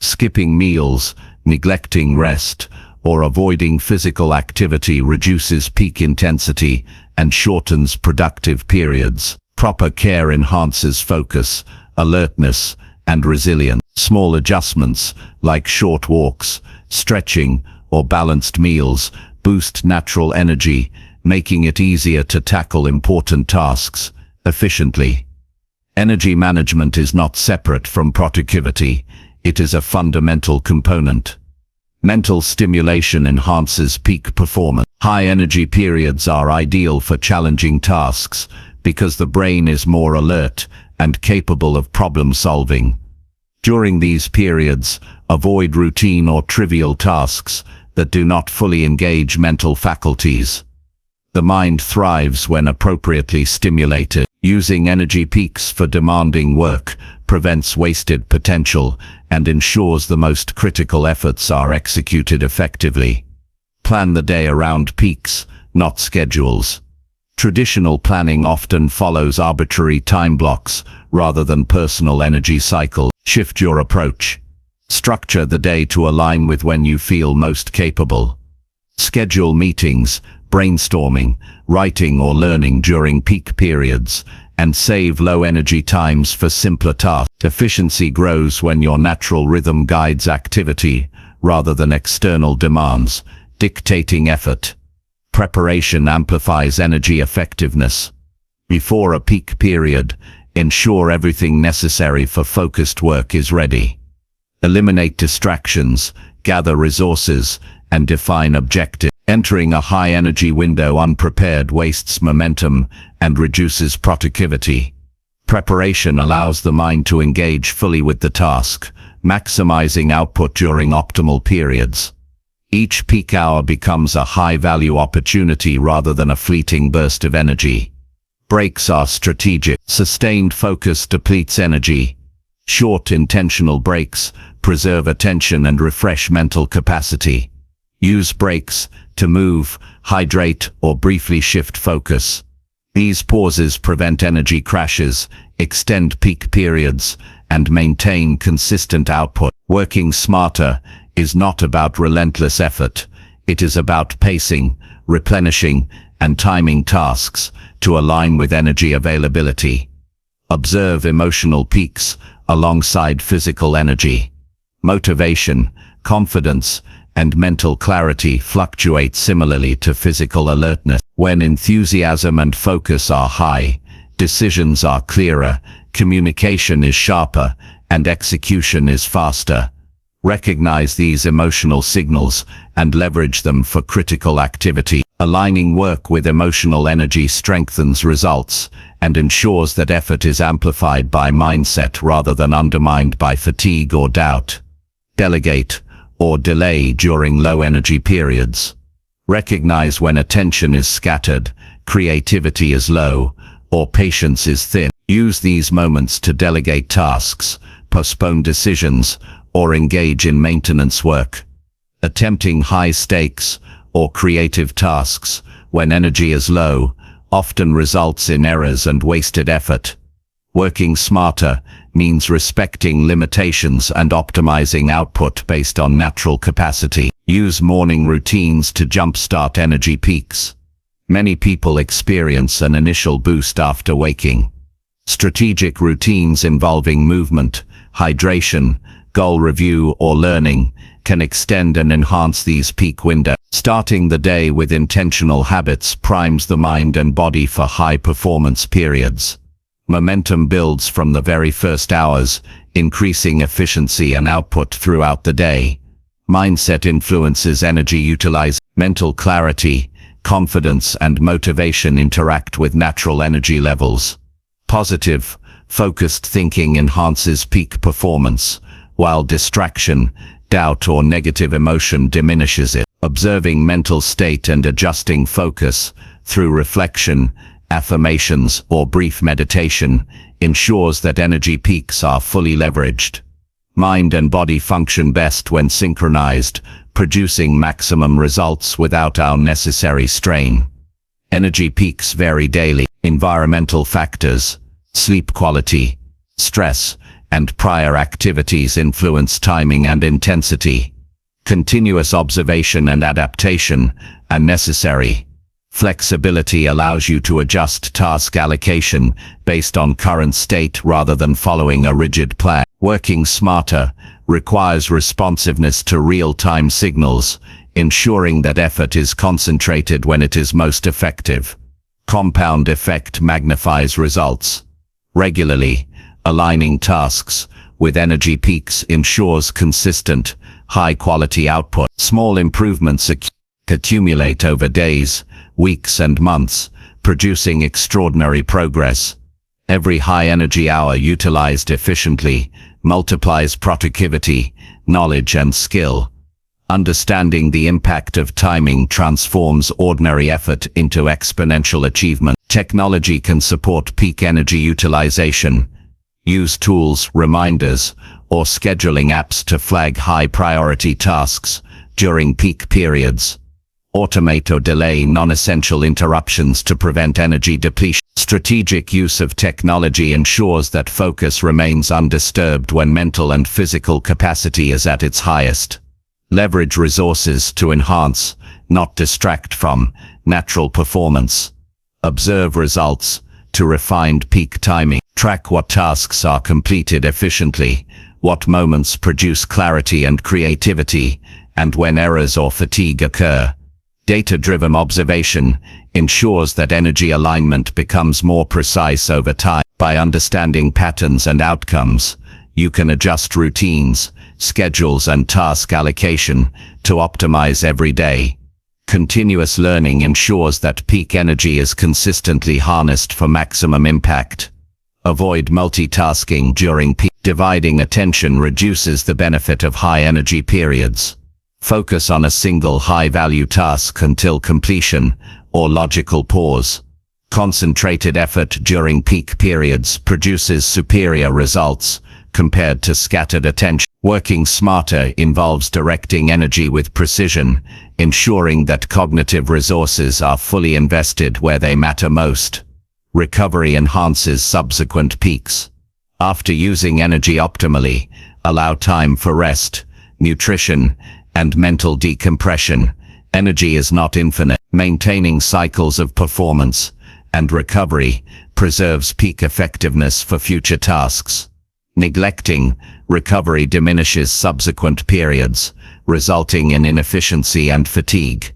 Skipping meals, neglecting rest, or avoiding physical activity reduces peak intensity and shortens productive periods. Proper care enhances focus, alertness, and resilience. Small adjustments, like short walks, stretching, or balanced meals, boost natural energy, making it easier to tackle important tasks efficiently. Energy management is not separate from productivity, it is a fundamental component. Mental stimulation enhances peak performance. High energy periods are ideal for challenging tasks because the brain is more alert and capable of problem solving. During these periods, avoid routine or trivial tasks that do not fully engage mental faculties. The mind thrives when appropriately stimulated. Using energy peaks for demanding work prevents wasted potential and ensures the most critical efforts are executed effectively. Plan the day around peaks, not schedules. Traditional planning often follows arbitrary time blocks rather than personal energy cycles. Shift your approach. Structure the day to align with when you feel most capable. Schedule meetings, brainstorming, writing or learning during peak periods, and save low-energy times for simpler tasks. Efficiency grows when your natural rhythm guides activity rather than external demands, dictating effort. Preparation amplifies energy effectiveness. Before a peak period, ensure everything necessary for focused work is ready. Eliminate distractions, gather resources, and define objectives. Entering a high-energy window unprepared wastes momentum and reduces productivity. Preparation allows the mind to engage fully with the task, maximizing output during optimal periods. Each peak hour becomes a high-value opportunity rather than a fleeting burst of energy. Breaks are strategic. Sustained focus depletes energy. Short, intentional breaks preserve attention and refresh mental capacity. Use breaks to move, hydrate, or briefly shift focus. These pauses prevent energy crashes, extend peak periods, and maintain consistent output. Working smarter is not about relentless effort. It is about pacing, replenishing, and timing tasks to align with energy availability. Observe emotional peaks alongside physical energy. Motivation, confidence, and mental clarity fluctuate similarly to physical alertness. When enthusiasm and focus are high, decisions are clearer, communication is sharper, and execution is faster. Recognize these emotional signals and leverage them for critical activity. Aligning work with emotional energy strengthens results and ensures that effort is amplified by mindset rather than undermined by fatigue or doubt. Delegate or delay during low-energy periods. Recognize when attention is scattered, creativity is low, or patience is thin. Use these moments to delegate tasks, postpone decisions, or engage in maintenance work. Attempting high-stakes or creative tasks when energy is low often results in errors and wasted effort. Working smarter means respecting limitations and optimizing output based on natural capacity. Use morning routines to jumpstart energy peaks. Many people experience an initial boost after waking. Strategic routines involving movement, hydration, goal review, or learning can extend and enhance these peak windows. Starting the day with intentional habits primes the mind and body for high-performance periods. Momentum builds from the very first hours, increasing efficiency and output throughout the day. Mindset influences energy utilization. Mental clarity, confidence, and motivation interact with natural energy levels. Positive, focused thinking enhances peak performance, while distraction, doubt, or negative emotion diminishes it. Observing mental state and adjusting focus through reflection, affirmations, or brief meditation ensures that energy peaks are fully leveraged. Mind and body function best when synchronized, producing maximum results without unnecessary strain. Energy peaks vary daily. Environmental factors, sleep quality, stress, and prior activities influence timing and intensity. Continuous observation and adaptation are necessary. Flexibility allows you to adjust task allocation based on current state rather than following a rigid plan. Working smarter requires responsiveness to real-time signals, ensuring that effort is concentrated when it is most effective. Compound effect magnifies results. Regularly aligning tasks with energy peaks ensures consistent, high-quality output. Small improvements accumulate over days, weeks and months, producing extraordinary progress. Every high-energy hour utilized efficiently multiplies productivity, knowledge and skill. Understanding the impact of timing transforms ordinary effort into exponential achievement. Technology can support peak energy utilization. Use tools, reminders, or scheduling apps to flag high-priority tasks during peak periods. Automate or delay non-essential interruptions to prevent energy depletion. Strategic use of technology ensures that focus remains undisturbed when mental and physical capacity is at its highest. Leverage resources to enhance, not distract from, natural performance. Observe results to refined peak timing. Track what tasks are completed efficiently, what moments produce clarity and creativity, and when errors or fatigue occur. Data-driven observation ensures that energy alignment becomes more precise over time. By understanding patterns and outcomes, you can adjust routines, schedules and task allocation to optimize every day. Continuous learning ensures that peak energy is consistently harnessed for maximum impact. Avoid multitasking during peak. Dividing attention reduces the benefit of high-energy periods. Focus on a single high-value task until completion, or logical pause. Concentrated effort during peak periods produces superior results compared to scattered attention. Working smarter involves directing energy with precision, ensuring that cognitive resources are fully invested where they matter most. Recovery enhances subsequent peaks. After using energy optimally, allow time for rest, nutrition, and mental decompression. Energy is not infinite. Maintaining cycles of performance and recovery preserves peak effectiveness for future tasks. Neglecting recovery diminishes subsequent periods, resulting in inefficiency and fatigue.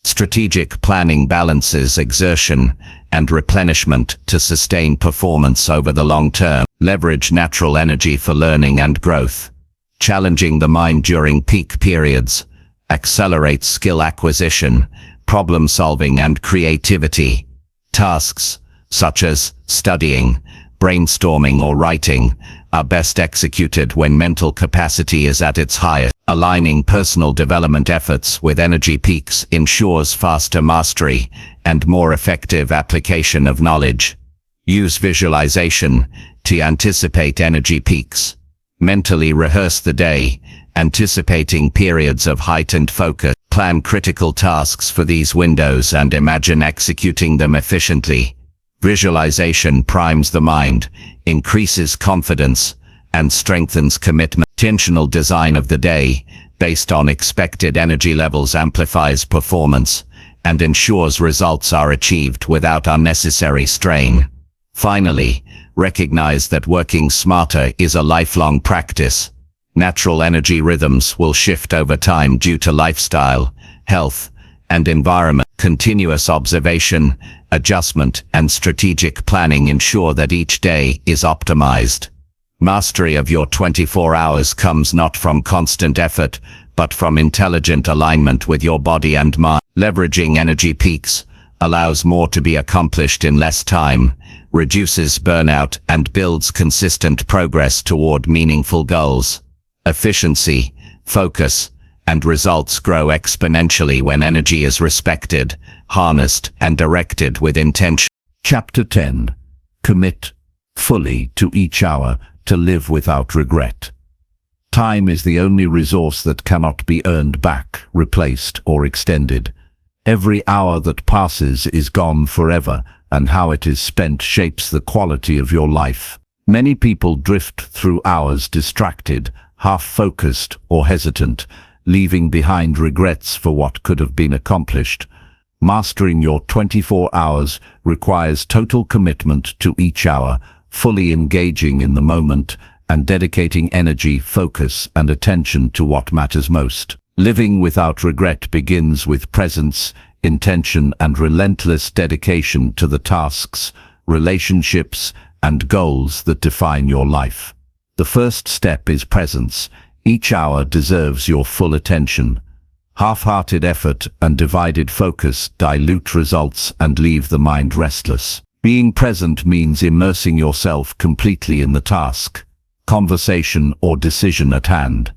Strategic planning balances exertion and replenishment to sustain performance over the long term. Leverage natural energy for learning and growth. Challenging the mind during peak periods accelerates skill acquisition, problem solving and creativity. Tasks such as studying, brainstorming or writing are best executed when mental capacity is at its highest. Aligning personal development efforts with energy peaks ensures faster mastery and more effective application of knowledge. Use visualization to anticipate energy peaks. Mentally rehearse the day, anticipating periods of heightened focus. Plan critical tasks for these windows and imagine executing them efficiently. Visualization primes the mind, increases confidence, and strengthens commitment. Intentional design of the day, based on expected energy levels, amplifies performance and ensures results are achieved without unnecessary strain. Finally, recognize that working smarter is a lifelong practice. Natural energy rhythms will shift over time due to lifestyle, health, and environment. Continuous observation, adjustment, and strategic planning ensure that each day is optimized. Mastery of your 24 hours comes not from constant effort, but from intelligent alignment with your body and mind. Leveraging energy peaks allows more to be accomplished in less time, reduces burnout, and builds consistent progress toward meaningful goals. Efficiency, focus, and results grow exponentially when energy is respected, harnessed, and directed with intention. Chapter 10. Commit fully to each hour to live without regret. Time is the only resource that cannot be earned back, replaced, or extended. Every hour that passes is gone forever, and how it is spent shapes the quality of your life. Many people drift through hours distracted, half-focused, or hesitant, leaving behind regrets for what could have been accomplished. Mastering your 24 hours requires total commitment to each hour, fully engaging in the moment, and dedicating energy, focus, and attention to what matters most. Living without regret begins with presence, intention, and relentless dedication to the tasks, relationships, and goals that define your life. The first step is presence. Each hour deserves your full attention. Half-hearted effort and divided focus dilute results and leave the mind restless. Being present means immersing yourself completely in the task, conversation or decision at hand.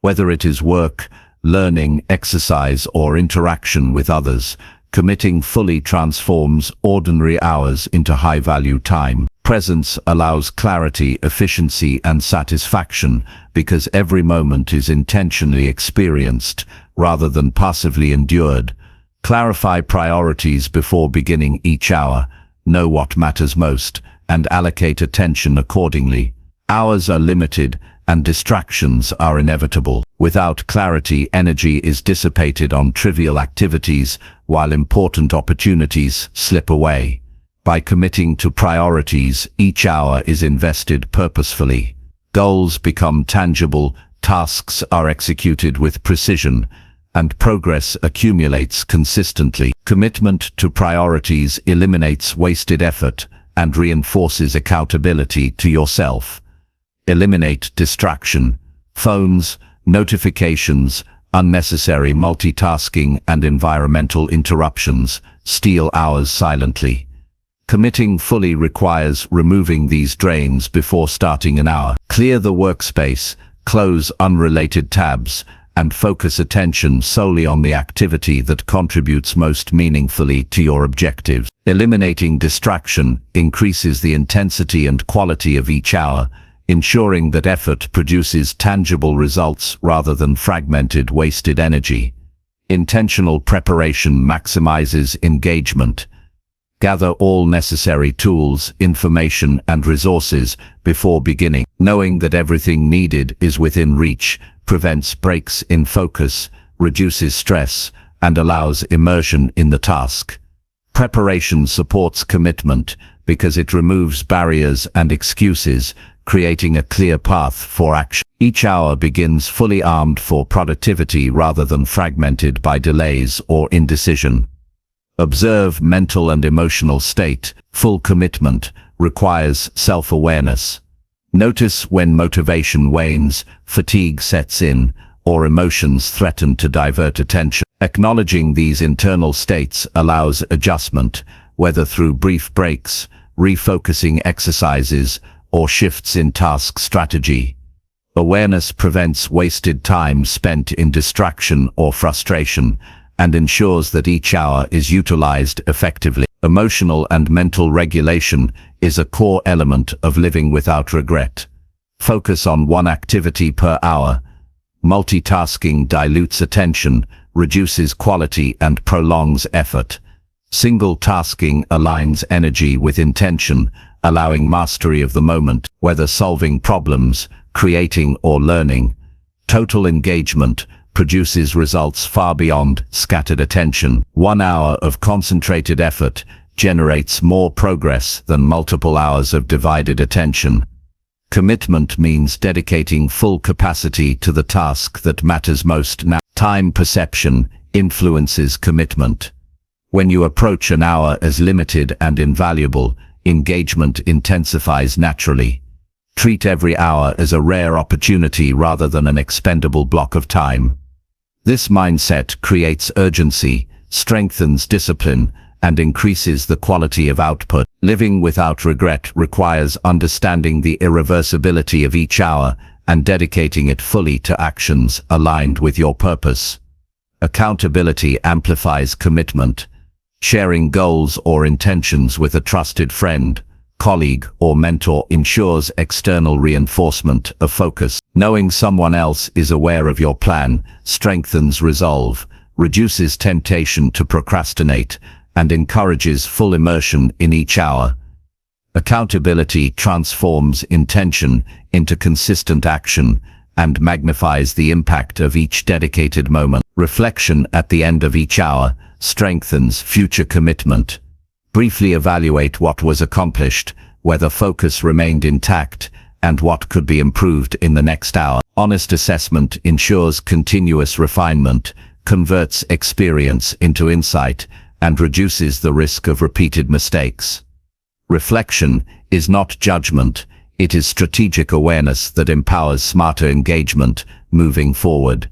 Whether it is work, learning, exercise, or interaction with others, committing fully transforms ordinary hours into high-value time. Presence allows clarity, efficiency, and satisfaction because every moment is intentionally experienced rather than passively endured. Clarify priorities before beginning each hour. Know what matters most and allocate attention accordingly. Hours are limited and distractions are inevitable. Without clarity, energy is dissipated on trivial activities while important opportunities slip away. By committing to priorities, each hour is invested purposefully. Goals become tangible, tasks are executed with precision, and progress accumulates consistently. Commitment to priorities eliminates wasted effort and reinforces accountability to yourself. Eliminate distraction. Phones, notifications, unnecessary multitasking, and environmental interruptions steal hours silently. Committing fully requires removing these drains before starting an hour. Clear the workspace, close unrelated tabs, and focus attention solely on the activity that contributes most meaningfully to your objectives. Eliminating distraction increases the intensity and quality of each hour, ensuring that effort produces tangible results rather than fragmented, wasted energy. Intentional preparation maximizes engagement. Gather all necessary tools, information, and resources before beginning. Knowing that everything needed is within reach prevents breaks in focus, reduces stress, and allows immersion in the task. Preparation supports commitment because it removes barriers and excuses, creating a clear path for action. Each hour begins fully armed for productivity rather than fragmented by delays or indecision. Observe mental and emotional state. Full commitment requires self-awareness. Notice when motivation wanes, fatigue sets in, or emotions threaten to divert attention. Acknowledging these internal states allows adjustment, whether through brief breaks, refocusing exercises, or shifts in task strategy. Awareness prevents wasted time spent in distraction or frustration, and ensures that each hour is utilized effectively. Emotional and mental regulation is a core element of living without regret. Focus on one activity per hour. Multitasking dilutes attention, reduces quality, and prolongs effort. Single tasking aligns energy with intention, allowing mastery of the moment, whether solving problems, creating, or learning. Total engagement produces results far beyond scattered attention. 1 hour of concentrated effort generates more progress than multiple hours of divided attention. Commitment means dedicating full capacity to the task that matters most now. Time perception influences commitment. When you approach an hour as limited and invaluable, engagement intensifies naturally. Treat every hour as a rare opportunity rather than an expendable block of time. This mindset creates urgency, strengthens discipline, and increases the quality of output. Living without regret requires understanding the irreversibility of each hour and dedicating it fully to actions aligned with your purpose. Accountability amplifies commitment. Sharing goals or intentions with a trusted friend, colleague, or mentor ensures external reinforcement of focus. Knowing someone else is aware of your plan strengthens resolve, reduces temptation to procrastinate, and encourages full immersion in each hour. Accountability transforms intention into consistent action and magnifies the impact of each dedicated moment. Reflection at the end of each hour strengthens future commitment. Briefly evaluate what was accomplished, whether focus remained intact, and what could be improved in the next hour. Honest assessment ensures continuous refinement, converts experience into insight, and reduces the risk of repeated mistakes. Reflection is not judgment, It is strategic awareness that empowers smarter engagement moving forward.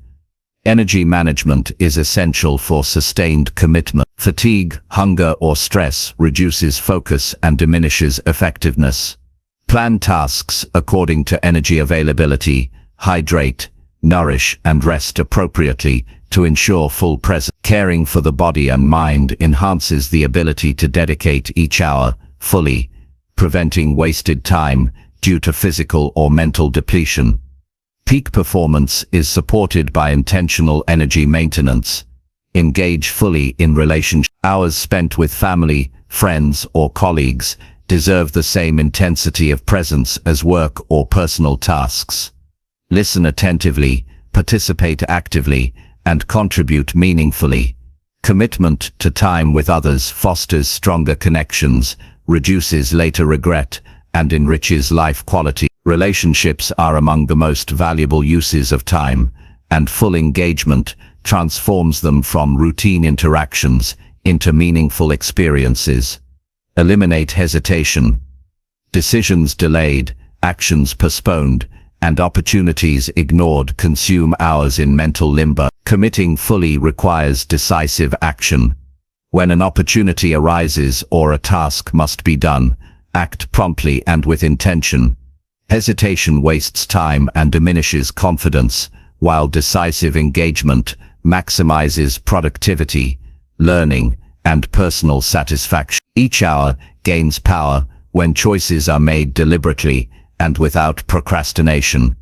Energy management is essential for sustained commitment. Fatigue, hunger, or stress reduces focus and diminishes effectiveness. Plan tasks according to energy availability, hydrate, nourish, and rest appropriately to ensure full presence. Caring for the body and mind enhances the ability to dedicate each hour fully, preventing wasted time due to physical or mental depletion. Peak performance is supported by intentional energy maintenance. Engage fully in relationships. Hours spent with family, friends, or colleagues deserve the same intensity of presence as work or personal tasks. Listen attentively, participate actively, and contribute meaningfully. Commitment to time with others fosters stronger connections, reduces later regret, and enriches life quality. Relationships are among the most valuable uses of time, and full engagement transforms them from routine interactions into meaningful experiences. Eliminate hesitation. Decisions delayed, actions postponed, and opportunities ignored consume hours in mental limbo. Committing fully requires decisive action. When an opportunity arises or a task must be done, act promptly and with intention. Hesitation wastes time and diminishes confidence, while decisive engagement maximizes productivity, learning, and personal satisfaction. Each hour gains power when choices are made deliberately and without procrastination.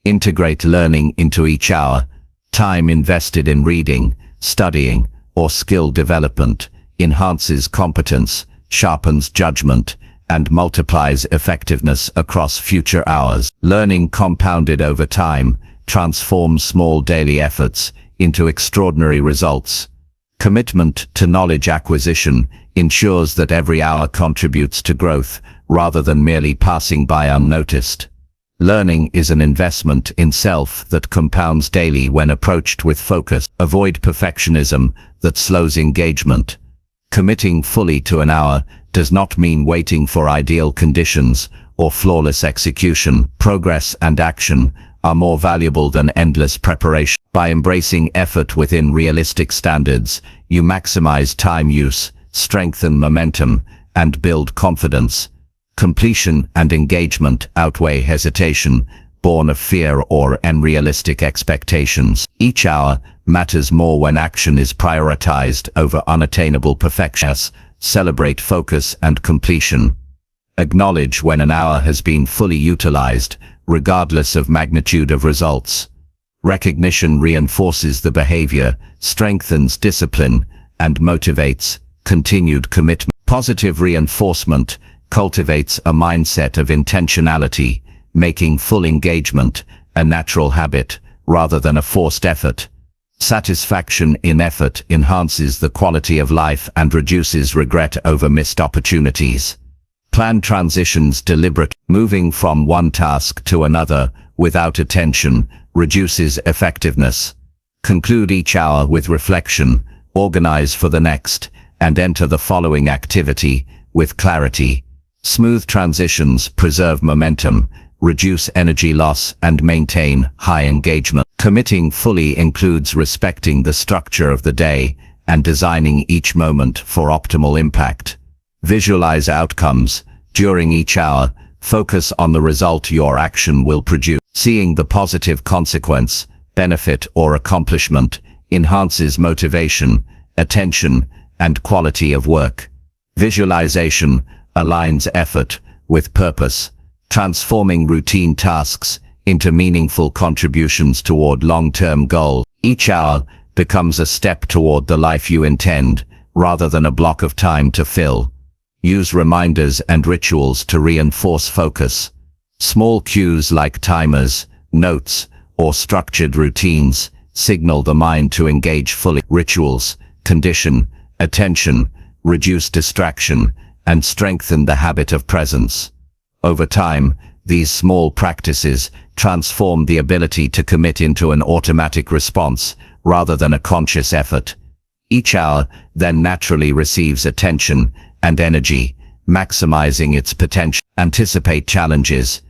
Integrate learning into each hour. Time invested in reading, studying, or skill development enhances competence, sharpens judgment, and multiplies effectiveness across future hours. Learning compounded over time transforms small daily efforts into extraordinary results. Commitment to knowledge acquisition ensures that every hour contributes to growth rather than merely passing by unnoticed. Learning is an investment in self that compounds daily when approached with focus. Avoid perfectionism that slows engagement. Committing fully to an hour does not mean waiting for ideal conditions or flawless execution. Progress and action are more valuable than endless preparation. By embracing effort within realistic standards, you maximize time use, strengthen momentum, and build confidence. Completion and engagement outweigh hesitation, born of fear or unrealistic expectations. Each hour matters more when action is prioritized over unattainable perfection. Celebrate focus and completion. Acknowledge when an hour has been fully utilized, regardless of magnitude of results. Recognition reinforces the behavior, strengthens discipline, and motivates continued commitment. Positive reinforcement cultivates a mindset of intentionality, making full engagement a natural habit rather than a forced effort. Satisfaction in effort enhances the quality of life and reduces regret over missed opportunities. Plan transitions deliberately. Moving from one task to another without attention reduces effectiveness. Conclude each hour with reflection, organize for the next, and enter the following activity with clarity. Smooth transitions preserve momentum, reduce energy loss, and maintain high engagement. Committing fully includes respecting the structure of the day and designing each moment for optimal impact. Visualize outcomes. During each hour, focus on the result your action will produce. Seeing the positive consequence, benefit, or accomplishment enhances motivation, attention, and quality of work. Visualization aligns effort with purpose, transforming routine tasks into meaningful contributions toward long-term goals. Each hour becomes a step toward the life you intend, rather than a block of time to fill. Use reminders and rituals to reinforce focus. Small cues like timers, notes, or structured routines signal the mind to engage fully. Rituals condition attention, reduce distraction, and strengthen the habit of presence. Over time, these small practices transform the ability to commit into an automatic response rather than a conscious effort. Each hour then naturally receives attention and energy, maximizing its potential. Anticipate challenges.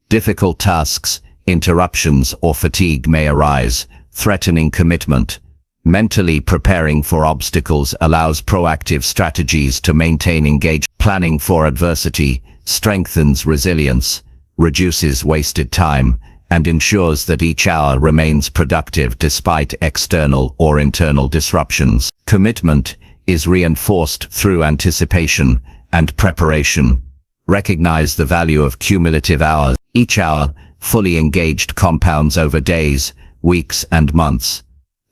Difficult tasks, interruptions, or fatigue may arise, threatening commitment. Mentally preparing for obstacles allows proactive strategies to maintain engagement. Planning for adversity strengthens resilience, reduces wasted time, and ensures that each hour remains productive despite external or internal disruptions. Commitment is reinforced through anticipation and preparation. Recognize the value of cumulative hours. Each hour, fully engaged, compounds over days, weeks, and months.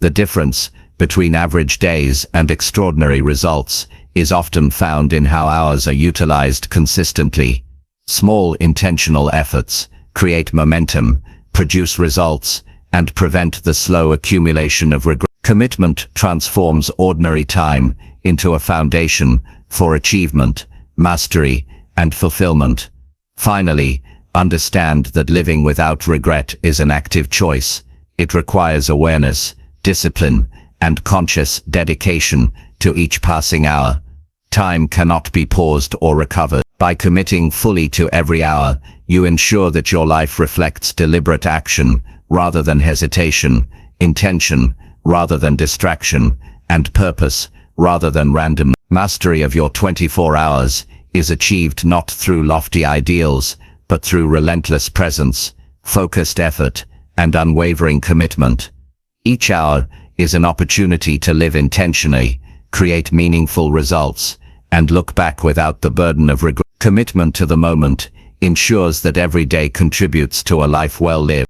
The difference between average days and extraordinary results is often found in how hours are utilized consistently. Small intentional efforts create momentum, produce results, and prevent the slow accumulation of regret. Commitment transforms ordinary time into a foundation for achievement, mastery, and fulfillment. Finally, understand that living without regret is an active choice. It requires awareness, discipline, and conscious dedication to each passing hour. Time cannot be paused or recovered. By committing fully to every hour, you ensure that your life reflects deliberate action rather than hesitation, intention rather than distraction, and purpose rather than random. Mastery of your 24 hours is achieved not through lofty ideals, but through relentless presence, focused effort, and unwavering commitment. Each hour is an opportunity to live intentionally, create meaningful results, and look back without the burden of regret. Commitment to the moment ensures that every day contributes to a life well lived.